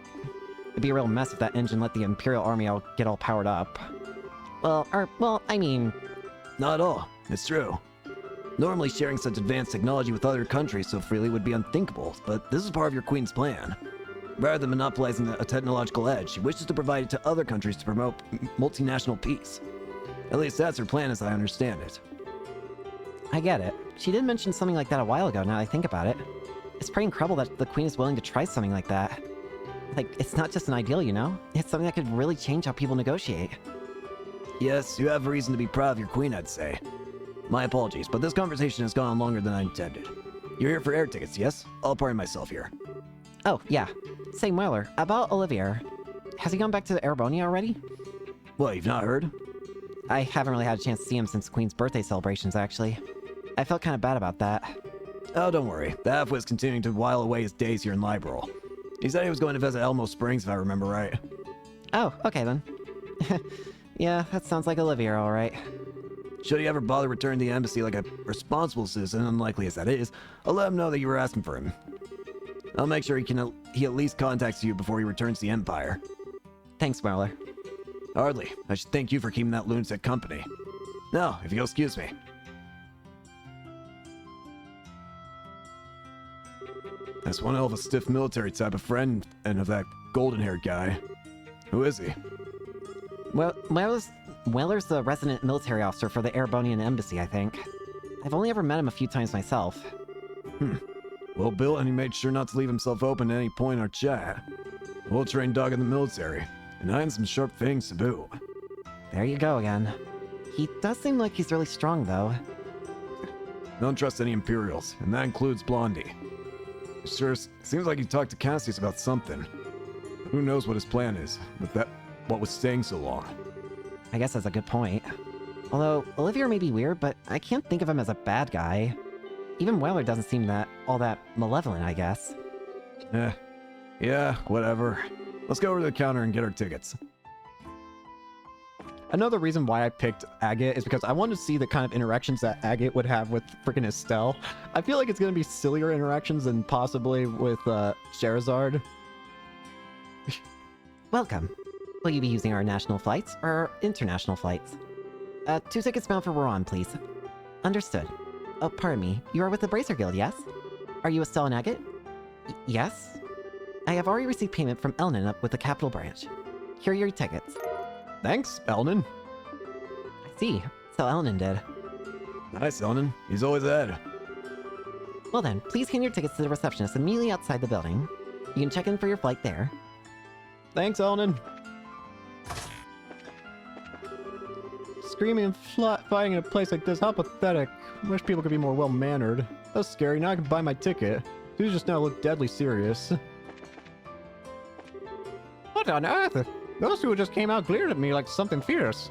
It'd be a real mess if that engine let the Imperial Army get all powered up. Well, I mean... Not at all. It's true. Normally sharing such advanced technology with other countries so freely would be unthinkable, but this is part of your Queen's plan. Rather than monopolizing a technological edge, she wishes to provide it to other countries to promote multinational peace. At least that's her plan as I understand it. I get it. She did mention something like that a while ago, now that I think about it. It's pretty incredible that the Queen is willing to try something like that. Like, it's not just an ideal, you know? It's something that could really change how people negotiate. Yes, you have reason to be proud of your queen, I'd say. My apologies, but this conversation has gone on longer than I intended. You're here for air tickets, yes? I'll pardon myself here. Oh, yeah. Say, Mueller, about Olivier. Has he gone back to Erebonia already? What, you've not heard? I haven't really had a chance to see him since the Queen's birthday celebrations, actually. I felt kind of bad about that. Oh, don't worry. The half was continuing to while away his days here in Liberal. He said he was going to visit Elmo Springs, if I remember right. Oh, okay then. Yeah, that sounds like Olivier, alright. Should he ever bother returning to the embassy like a responsible citizen, unlikely as that is, I'll let him know that you were asking for him. I'll make sure he at least contacts you before he returns to the Empire. Thanks, Mueller. Hardly. I should thank you for keeping that lunatic company. Now, if you'll excuse me. That's one hell of a stiff military type of friend, and of that golden-haired guy. Who is he? Well, Mueller's the resident military officer for the Erebonian embassy, I think. I've only ever met him a few times myself. Well built, and he made sure not to leave himself open at any point in our chat. A well-trained dog in the military, and I had some sharp things to boot. There you go again. He does seem like he's really strong, though. Don't trust any Imperials, and that includes Blondie. Sure, seems like he talked to Cassius about something. Who knows what his plan is, with what was staying so long. I guess that's a good point. Although, Olivier may be weird, but I can't think of him as a bad guy. Even Mueller doesn't seem all that malevolent, I guess. Yeah, whatever. Let's go over to the counter and get our tickets. Another reason why I picked Agate is because I wanted to see the kind of interactions that Agate would have with freaking Estelle. I feel like it's going to be sillier interactions than possibly with Sherazard. Welcome. Will you be using our national flights or international flights? 2 tickets bound for Rouen, please. Understood. Oh, pardon me. You are with the Bracer Guild, yes? Are you Estelle and Agate? Yes? I have already received payment from Elnan up with the Capital Branch. Here are your tickets. Thanks, Elnan. I see. So Elnan did. Nice, Elnan. He's always ahead. Well then, please hand your tickets to the receptionist immediately outside the building. You can check in for your flight there. Thanks, Elnan. Screaming and fighting in a place like this, how pathetic. Wish people could be more well-mannered. That's scary, now I can buy my ticket. Dude just now look deadly serious. What on earth? Those two just came out glared at me like something fierce.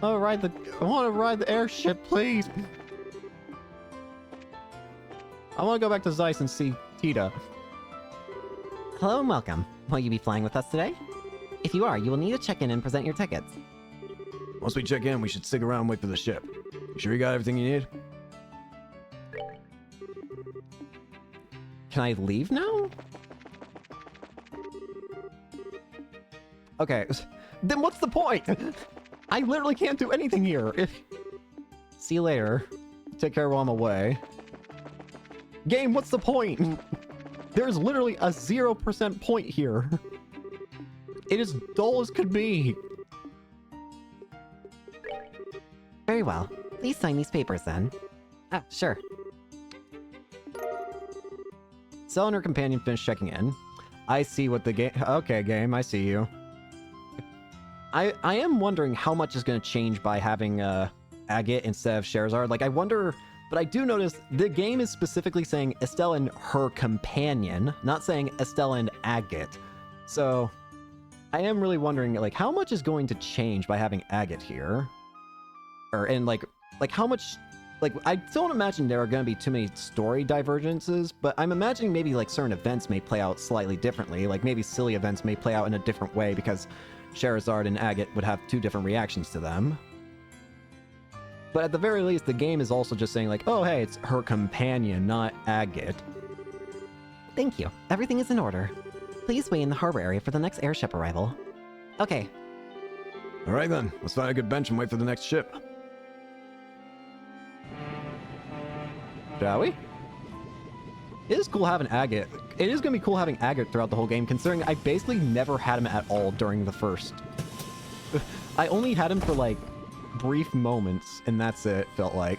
I want to ride the airship, please. I want to go back to Zeiss and see Tita. Hello and welcome. Will you be flying with us today? If you are, you will need to check in and present your tickets. Once we check in, we should stick around and wait for the ship. You sure you got everything you need? Can I leave now? Okay, then what's the point? I literally can't do anything here. See you later. Take care while I'm away. Game, what's the point? There's literally a 0% point here. It is dull as could be. Very well. Please sign these papers then. Ah, sure. Cell and her companion finished checking in. I see what the game... Okay, game, I see you. I am wondering how much is going to change by having Agate instead of Sherazard. Like, I wonder... But I do notice the game is specifically saying Estelle and her companion, not saying Estelle and Agate. So, I am really wondering, like, how much is going to change by having Agate here? And like how much... Like, I don't imagine there are going to be too many story divergences, but I'm imagining maybe, like, certain events may play out slightly differently. Like, maybe silly events may play out in a different way because Sherazard and Agate would have 2 different reactions to them. But at the very least, the game is also just saying, like, oh, hey, it's her companion, not Agate. Thank you. Everything is in order. Please wait in the harbor area for the next airship arrival. Okay. Alright then, let's find a good bench and wait for the next ship. Shall we? It is cool having Agate. It is going to be cool having Agate throughout the whole game, considering I basically never had him at all during the first. I only had him for, like, brief moments, and that's it, felt like.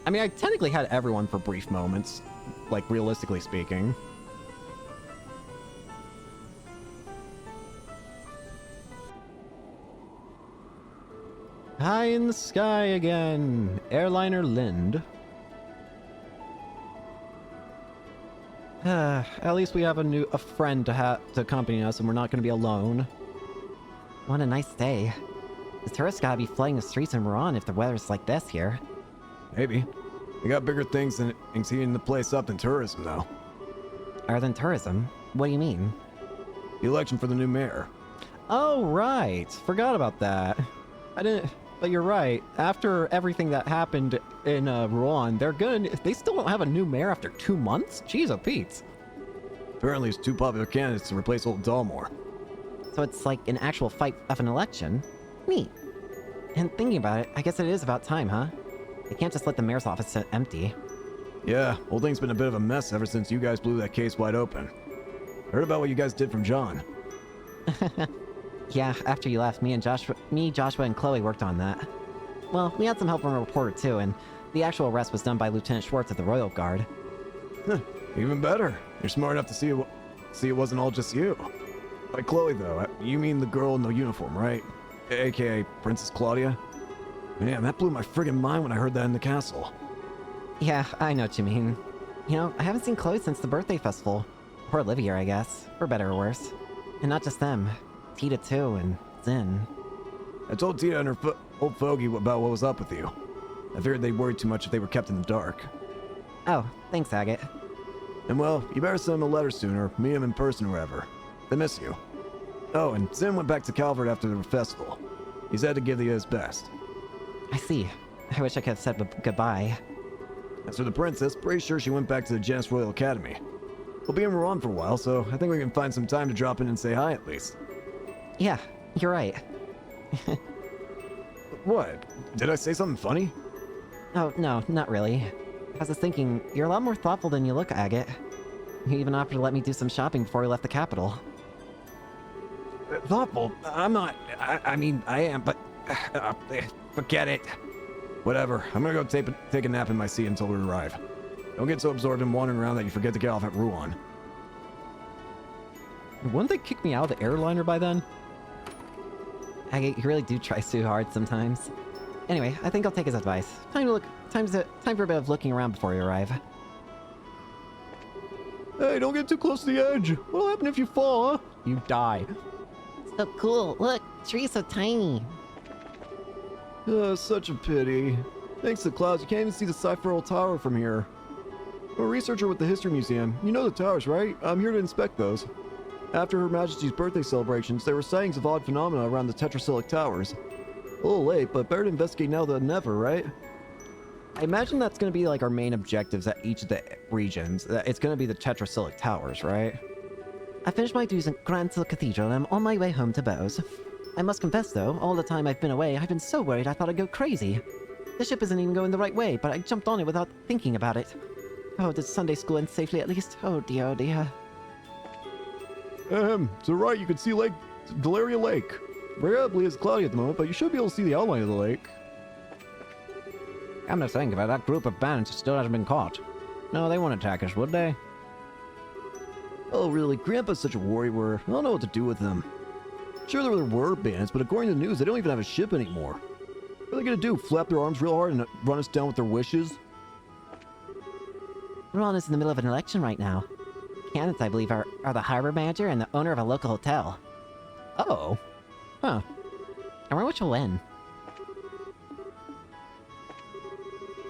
I mean, I technically had everyone for brief moments, like, realistically speaking. High in the sky again. Airliner Lind. At least we have a friend to accompany us, and we're not going to be alone. What a nice day. The tourists gotta be flooding the streets in Rouen if the weather's like this here. Maybe. We got bigger things than heating the place up than tourism, though. Other than tourism? What do you mean? The election for the new mayor. Oh, right. Forgot about that. I didn't... But you're right. After everything that happened in Rouen, they still don't have a new mayor after 2 months? Jeez, oh Pete. Apparently, it's two popular candidates to replace old Dalmore. So it's like an actual fight of an election? Neat. And thinking about it, I guess it is about time, huh? They can't just let the mayor's office sit empty. Yeah, whole thing's been a bit of a mess ever since you guys blew that case wide open. Heard about what you guys did from John. Yeah, after you left, Joshua, and Chloe worked on that. Well, we had some help from a reporter too, and the actual arrest was done by Lieutenant Schwartz of the Royal Guard. Even better. You're smart enough to see it wasn't all just you. By Chloe, though, you mean the girl in the uniform, right? AKA Princess Claudia? Man, that blew my friggin' mind when I heard that in the castle. Yeah, I know what you mean. You know, I haven't seen Chloe since the birthday festival. Or Olivia, I guess. For better or worse. And not just them. Tita too, and Zin. I told Tita and her old fogey about what was up with you. I figured they'd worry too much if they were kept in the dark. Oh, thanks, Agate. And well, you better send them a letter soon or meet them in person or wherever. They miss you. Oh, and Zin went back to Calvert after the festival. He said to give you his best. I see. I wish I could have said goodbye. As for the princess, pretty sure she went back to the Janus Royal Academy. We'll be in Rouen for a while, so I think we can find some time to drop in and say hi at least. Yeah, you're right. What? Did I say something funny? Oh, no, not really. I was just thinking, you're a lot more thoughtful than you look, Agate. You even offered to let me do some shopping before we left the capital. Thoughtful? I'm not. I mean, I am, but... forget it. Whatever. I'm gonna go take a nap in my seat until we arrive. Don't get so absorbed in wandering around that you forget to get off at Rouen. Wouldn't they kick me out of the airliner by then? Agate, you really do try so hard sometimes. Anyway, I think I'll take his advice. Time for a bit of looking around before we arrive. Hey, don't get too close to the edge. What'll happen if you fall, huh? You die. So cool. Look, the tree's so tiny. Such a pity. Thanks to clouds, you can't even see the Cypherl Tower from here. I'm a researcher with the History Museum. You know the towers, right? I'm here to inspect those. After Her Majesty's birthday celebrations, there were sightings of odd phenomena around the Tetrasilic Towers. A little late, but better to investigate now than never, right? I imagine that's going to be like our main objectives at each of the regions. It's going to be the Tetrasilic Towers, right? I finished my dues at Granville Cathedral and I'm on my way home to Bose. I must confess though, all the time I've been away, I've been so worried I thought I'd go crazy. The ship isn't even going the right way, but I jumped on it without thinking about it. Oh, did Sunday school end safely at least? Oh dear, oh dear. To the right, you can see Valeria Lake. Very ugly as cloudy at the moment, but you should be able to see the outline of the lake. Come to think of it, that group of bandits still hasn't been caught. No, they won't attack us, would they? Oh, really? Grandpa's such a worrywart. I don't know what to do with them. Sure, there were bandits, but according to the news, they don't even have a ship anymore. What are they gonna do? Flap their arms real hard and run us down with their wishes? Rouen is in the middle of an election right now. Candidates, I believe, are the harbor manager and the owner of a local hotel. Oh. Huh. I wonder which will win.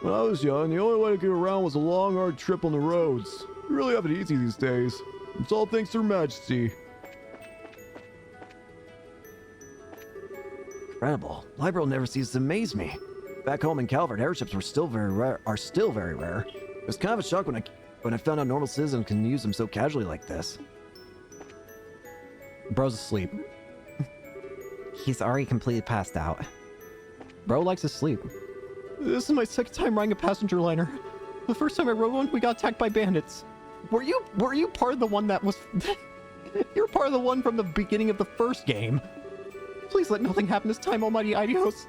When I was young, the only way to get around was a long, hard trip on the roads. We really have it easy these days. It's all thanks to Her Majesty. Incredible. Liberal never ceases to amaze me. Back home in Calvert, airships were still very rare. It was kind of a shock when I found out normal citizens can use them so casually like this. Bro's asleep. He's already completely passed out. Bro likes to sleep. This is my second time riding a passenger liner. The first time I rode one, we got attacked by bandits. Were you part of the one that was... You're part of the one from the beginning of the first game. Please let nothing happen this time, almighty Idios.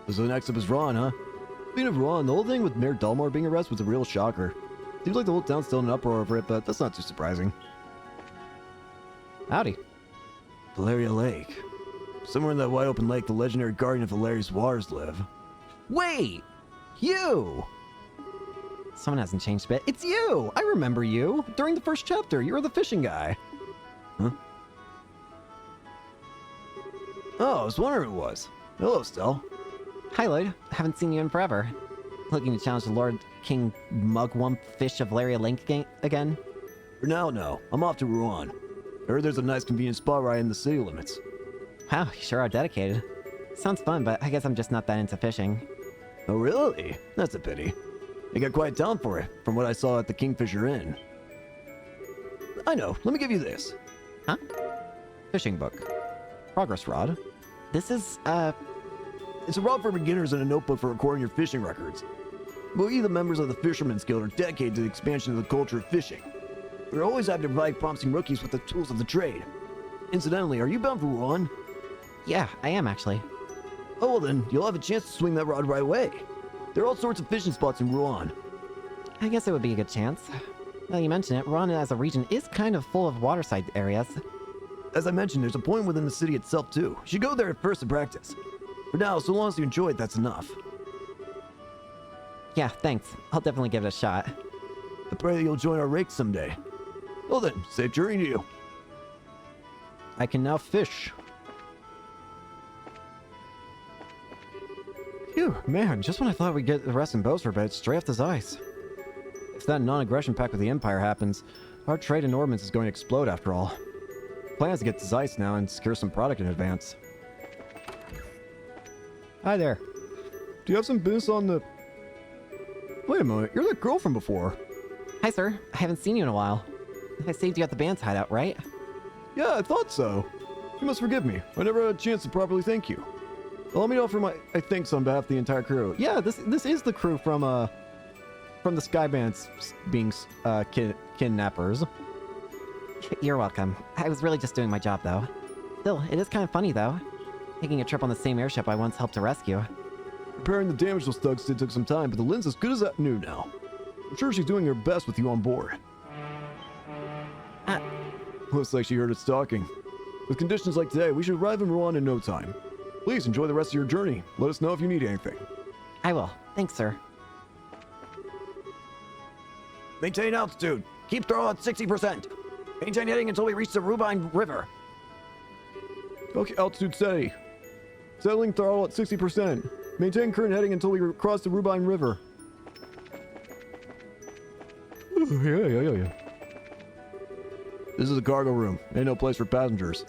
So next up is Ron, huh? Speaking of Ron, the whole thing with Mayor Dulmore being arrested was a real shocker. Seems like the whole town's still in an uproar over it, but that's not too surprising. Howdy. Valeria Lake. Somewhere in that wide open lake, the legendary guardian of Valeria's waters live. Wait! You! Someone hasn't changed a bit. It's you! I remember you! During the first chapter, you were the fishing guy. Huh? Oh, I was wondering who it was. Hello, Stell. Hi, Lloyd. Haven't seen you in forever. Looking to challenge the Lord King Mugwump Fish of Valeria Link again? For now, no. I'm off to Rouen. I heard there's a nice convenient spot right in the city limits. Wow, you sure are dedicated. Sounds fun, but I guess I'm just not that into fishing. Oh, really? That's a pity. You got quite down for it, from what I saw at the Kingfisher Inn. I know. Let me give you this. Huh? Fishing book. Progress rod. This is, It's a rod for beginners and a notebook for recording your fishing records. We, the members of the Fisherman's Guild, are dedicated to the expansion of the culture of fishing. We're always happy to provide promising rookies with the tools of the trade. Incidentally, are you bound for Rouen? yeah, I am actually. Oh, well then, you'll have a chance to swing that rod right away. There are all sorts of fishing spots in Rouen. I guess it would be a good chance. Now you mention it, Rouen as a region is kind of full of waterside areas. As I mentioned, there's a point within the city itself too. You should go there at first to practice. For now, so long as you enjoy it, that's enough. Yeah, thanks. I'll definitely give it a shot. I pray that you'll join our rake someday. Well then, safe journey to you. I can now fish. Phew, man, just when I thought we'd get the rest in bows for a bit, straight off this ice. If that non-aggression pact with the Empire happens, our trade in Normans is going to explode after all. Plan is to get to Zeiss now and secure some product in advance. Hi there. Do you have some business on the... Wait a moment, you're that girl from before. Hi, sir. I haven't seen you in a while. I saved you at the band's hideout, right? Yeah, I thought so. You must forgive me. I never had a chance to properly thank you. Well, let me offer my thanks on behalf of the entire crew. Yeah, this is the crew from the Skybands being kidnappers. You're welcome. I was really just doing my job, though. Still, it is kind of funny, though. Taking a trip on the same airship I once helped to rescue. Repairing the damage those thugs did took some time, but the Lynn's as good as new now. I'm sure she's doing her best with you on board. Looks like she heard us talking. With conditions like today, we should arrive in Rouen in no time. Please enjoy the rest of your journey. Let us know if you need anything. I will. Thanks, sir. Maintain altitude. Keep throttle at 60%. Maintain heading until we reach the Rubine River. Okay, altitude steady. Settling throttle at 60%. Maintain current heading until we cross the Rubine River. Yeah. This is the cargo room. Ain't no place for passengers.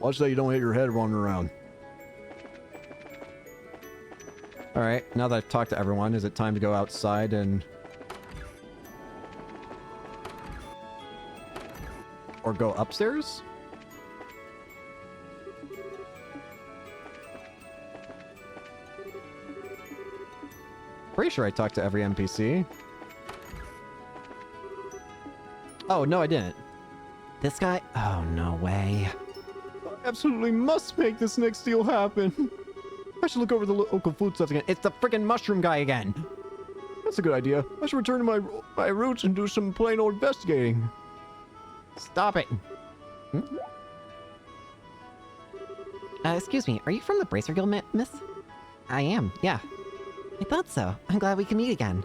Watch that you don't hit your head running around. Alright, now that I've talked to everyone, is it time to go outside and... or go upstairs? Pretty sure I talked to every NPC. Oh, no, I didn't. This guy? Oh, no way. I absolutely must make this next deal happen. I should look over the local food stuff again. It's the freaking mushroom guy again! That's a good idea. I should return to my roots and do some plain old investigating. Stop it! Excuse me, are you from the Bracer Guild, miss? I am, yeah. I thought so. I'm glad we can meet again.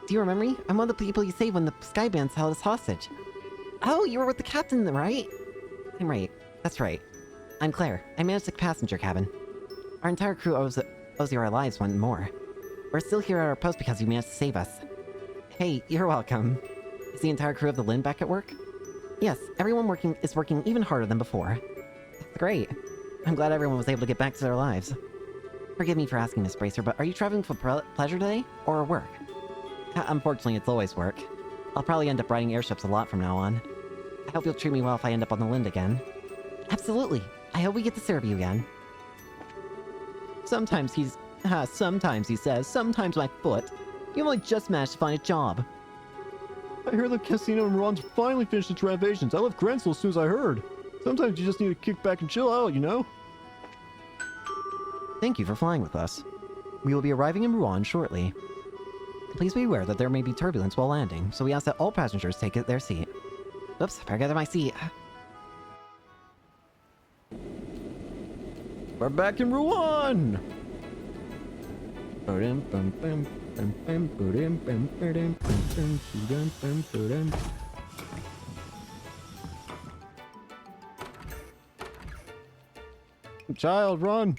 Do you remember me? I'm one of the people you saved when the Skybands held us hostage. Oh, you were with the captain, right? I'm right. That's right. I'm Claire. I manage the passenger cabin. Our entire crew owes you our lives one more. We're still here at our post because you managed to save us. Hey, you're welcome. Is the entire crew of the Lynn back at work? Yes, everyone is working even harder than before. That's great. I'm glad everyone was able to get back to their lives. Forgive me for asking, Miss Bracer, but are you traveling for pleasure today, or work? Unfortunately, it's always work. I'll probably end up riding airships a lot from now on. I hope you'll treat me well if I end up on the Lind again. Absolutely. I hope we get to serve you again. Sometimes he's Sometimes, he says. Sometimes my foot. You only just managed to find a job. I heard the casino in Ron's finally finished its renovations. I left Grancel as soon as I heard. Sometimes you just need to kick back and chill out, you know? Thank you for flying with us. We will be arriving in Rouen shortly. Please be aware that there may be turbulence while landing, so we ask that all passengers take their seat. Oops, better get to my seat. We're back in Rouen! Child, run!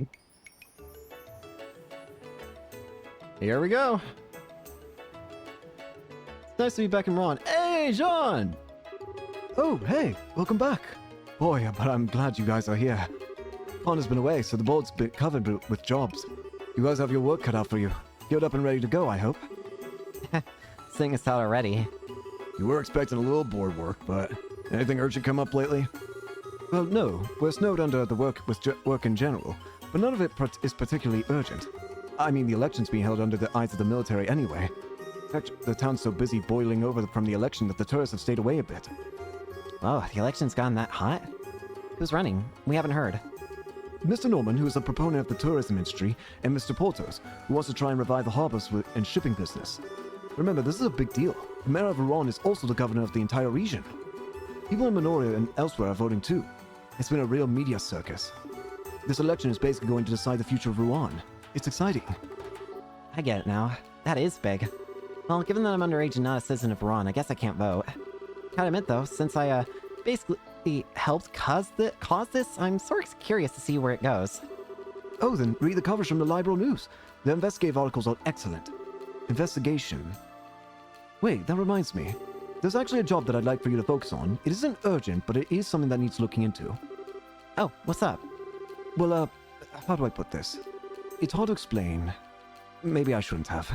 Here we go. It's nice to be back in Rouen. Hey, Jean! Oh, hey, welcome back. Boy, but I'm glad you guys are here. Con has been away, so the board's been covered with jobs. You guys have your work cut out for you. Geared up and ready to go, I hope. Seeing us out already. You were expecting a little board work, but anything urgent come up lately? Well, no, we're snowed under the work in general, but none of it is particularly urgent. I mean, the election's being held under the eyes of the military anyway. In fact, the town's so busy boiling over from the election that the tourists have stayed away a bit. Oh, the election's gotten that hot? Who's running? We haven't heard. Mr. Norman, who is a proponent of the tourism industry, and Mr. Portos, who wants to try and revive the harbors and shipping business. Remember, this is a big deal. The mayor of Rouen is also the governor of the entire region. People in Minoria and elsewhere are voting too. It's been a real media circus. This election is basically going to decide the future of Rouen. It's exciting. I get it now. That is big. Well, given that I'm underage and not a citizen of Rouen, I guess I can't vote. Gotta admit though, since I basically helped cause this, I'm sort of curious to see where it goes. Oh, then read the coverage from the Liberal News. The investigative articles are excellent. Investigation. Wait, that reminds me. There's actually a job that I'd like for you to focus on. It isn't urgent, but it is something that needs looking into. Oh, what's up? Well, how do I put this? It's hard to explain. Maybe I shouldn't have.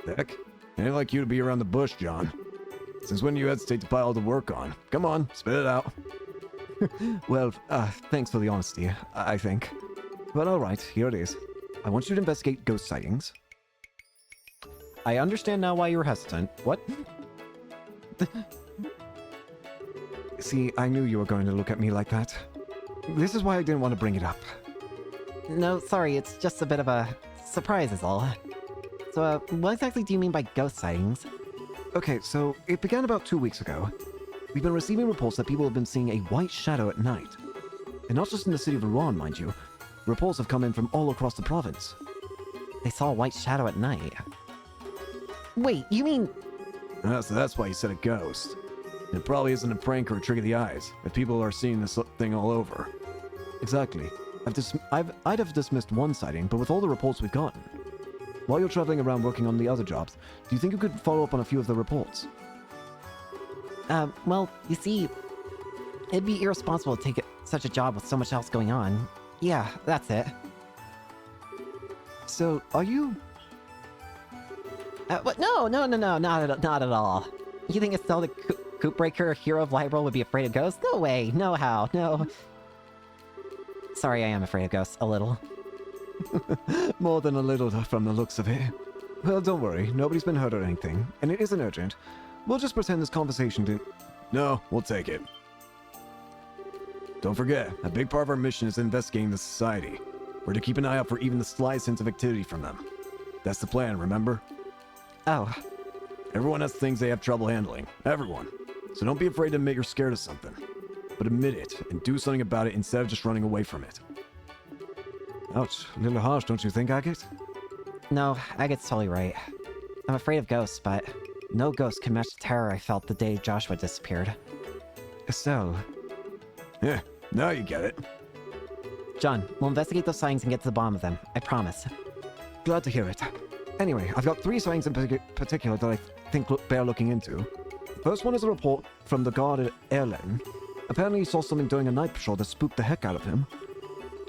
Heck, ain't like you to be around the bush, John. Since when do you hesitate to pile the work on? Come on, spit it out. Well, thanks for the honesty, I think. But alright, here it is. I want you to investigate ghost sightings. I understand now why you were hesitant. What? See, I knew you were going to look at me like that. This is why I didn't want to bring it up. No, sorry, it's just a bit of a surprise is all. So, what exactly do you mean by ghost sightings? Okay, so it began about 2 weeks ago. We've been receiving reports that people have been seeing a white shadow at night. And not just in the city of Rouen, mind you. Reports have come in from all across the province. They saw a white shadow at night. Wait, you mean... So that's why you said a ghost. It probably isn't a prank or a trick of the eyes, if people are seeing this thing all over. Exactly. I'd have dismissed one sighting, but with all the reports we've gotten. While you're traveling around working on the other jobs, do you think you could follow up on a few of the reports? Well, you see, it'd be irresponsible to take such a job with so much else going on. Yeah, that's it. So, are you... What? No, not at all. You think Estelle the Coop Breaker, hero of Liberal, would be afraid of ghosts? No way, no how, no. Sorry, I am afraid of ghosts, a little. More than a little from the looks of it. Well, don't worry, nobody's been hurt or anything, and it isn't urgent. We'll just pretend this conversation didn't... No, we'll take it. Don't forget, a big part of our mission is investigating the society. We're to keep an eye out for even the slightest hint of activity from them. That's the plan, remember? Oh. Everyone has things they have trouble handling. Everyone. So don't be afraid to admit you're scared of something. But admit it, and do something about it instead of just running away from it. Ouch, a little harsh, don't you think, Agate? No, Agate's totally right. I'm afraid of ghosts, but no ghost can match the terror I felt the day Joshua disappeared. Estelle. Yeah, now you get it. John, we'll investigate those sightings and get to the bottom of them. I promise. Glad to hear it. Anyway, I've got 3 sightings in particular that I think bear looking into. The first one is a report from the guard at Erlen. Apparently he saw something during a night patrol that spooked the heck out of him.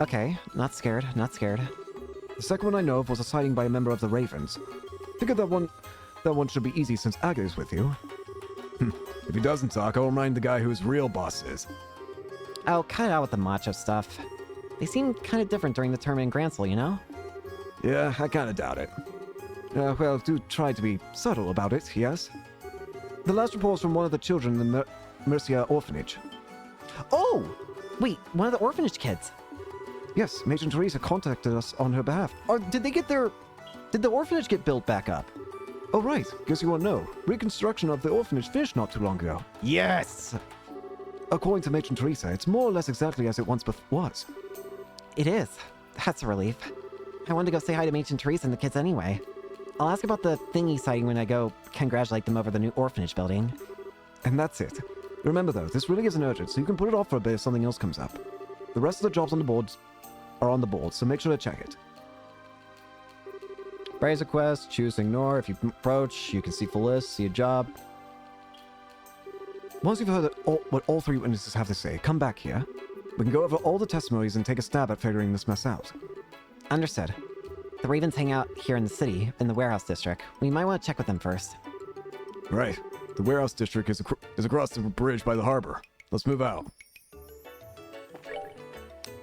Okay, not scared, not scared. The second one I know of was a sighting by a member of the Ravens. Figured that one should be easy since Aga is with you. If he doesn't talk, I'll remind the guy who his real boss is. Oh, cut it out with the macho stuff. They seem kind of different during the term in Grancel, you know? Yeah, I kinda doubt it. Well, do try to be subtle about it, yes? The last report was from one of the children in the Mercia orphanage. Oh! Wait, one of the orphanage kids. Yes, Matron Teresa contacted us on her behalf. Or did they get their... Did the orphanage get built back up? Oh, right. Guess you won't know. Reconstruction of the orphanage finished not too long ago. Yes! According to Matron Teresa, it's more or less exactly as it once was. It is. That's a relief. I wanted to go say hi to Matron Teresa and the kids anyway. I'll ask about the thingy sighting when I go congratulate them over the new orphanage building. And that's it. Remember though, this really isn't urgent, so you can put it off for a bit if something else comes up. The rest of the jobs on the board are on the board, so make sure to check it. Raise a quest, choose ignore. If you approach, you can see full list, see a job. Once you've heard what all three witnesses have to say, come back here. We can go over all the testimonies and take a stab at figuring this mess out. Understood. The Ravens hang out here in the city, in the warehouse district. We might want to check with them first. Right. The warehouse district is across the bridge by the harbor. Let's move out.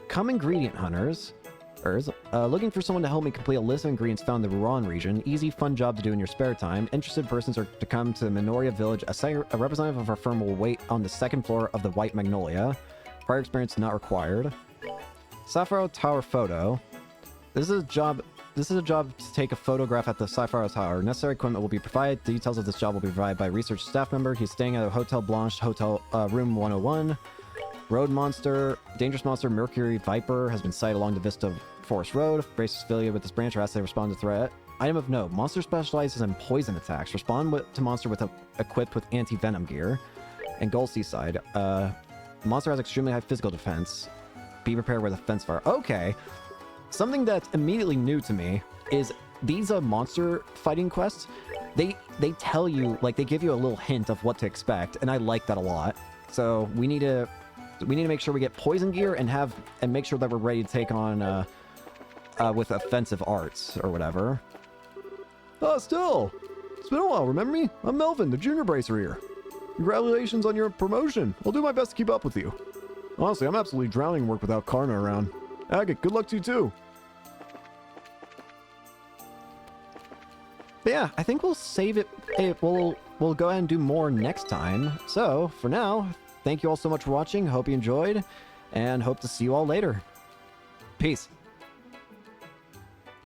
Come ingredient hunters. Looking for someone to help me complete a list of ingredients found in the Rouen region. Easy, fun job to do in your spare time. Interested persons are to come to Minoria Village. A representative of our firm will wait on the second floor of the White Magnolia. Prior experience not required. Sapphire Tower photo. This is a job to take a photograph at the Sapphire Tower. Necessary equipment will be provided. Details of this job will be provided by a research staff member. He's staying at a Hotel Blanche, Hotel Room 101. Road monster, dangerous monster, Mercury Viper has been sighted along the Vista Forest Road. Brace is affiliated with this branch or as they respond to threat. Item of note, monster specializes in poison attacks. Respond to monster equipped with anti-venom gear. And Gold Seaside, monster has extremely high physical defense. Be prepared with a fence fire. Okay. Something that's immediately new to me is these monster fighting quests. They tell you, like, they give you a little hint of what to expect, and I like that a lot. So we need to make sure we get poison gear and make sure that we're ready to take on with offensive arts or whatever. Oh, still. It's been a while, remember me? I'm Melvin, the junior bracer here. Congratulations on your promotion. I'll do my best to keep up with you. Honestly, I'm absolutely drowning in work without Karna around. Agate, good luck to you too. But yeah, I think we'll save it. We'll go ahead and do more next time. So for now, thank you all so much for watching. Hope you enjoyed, and hope to see you all later. Peace.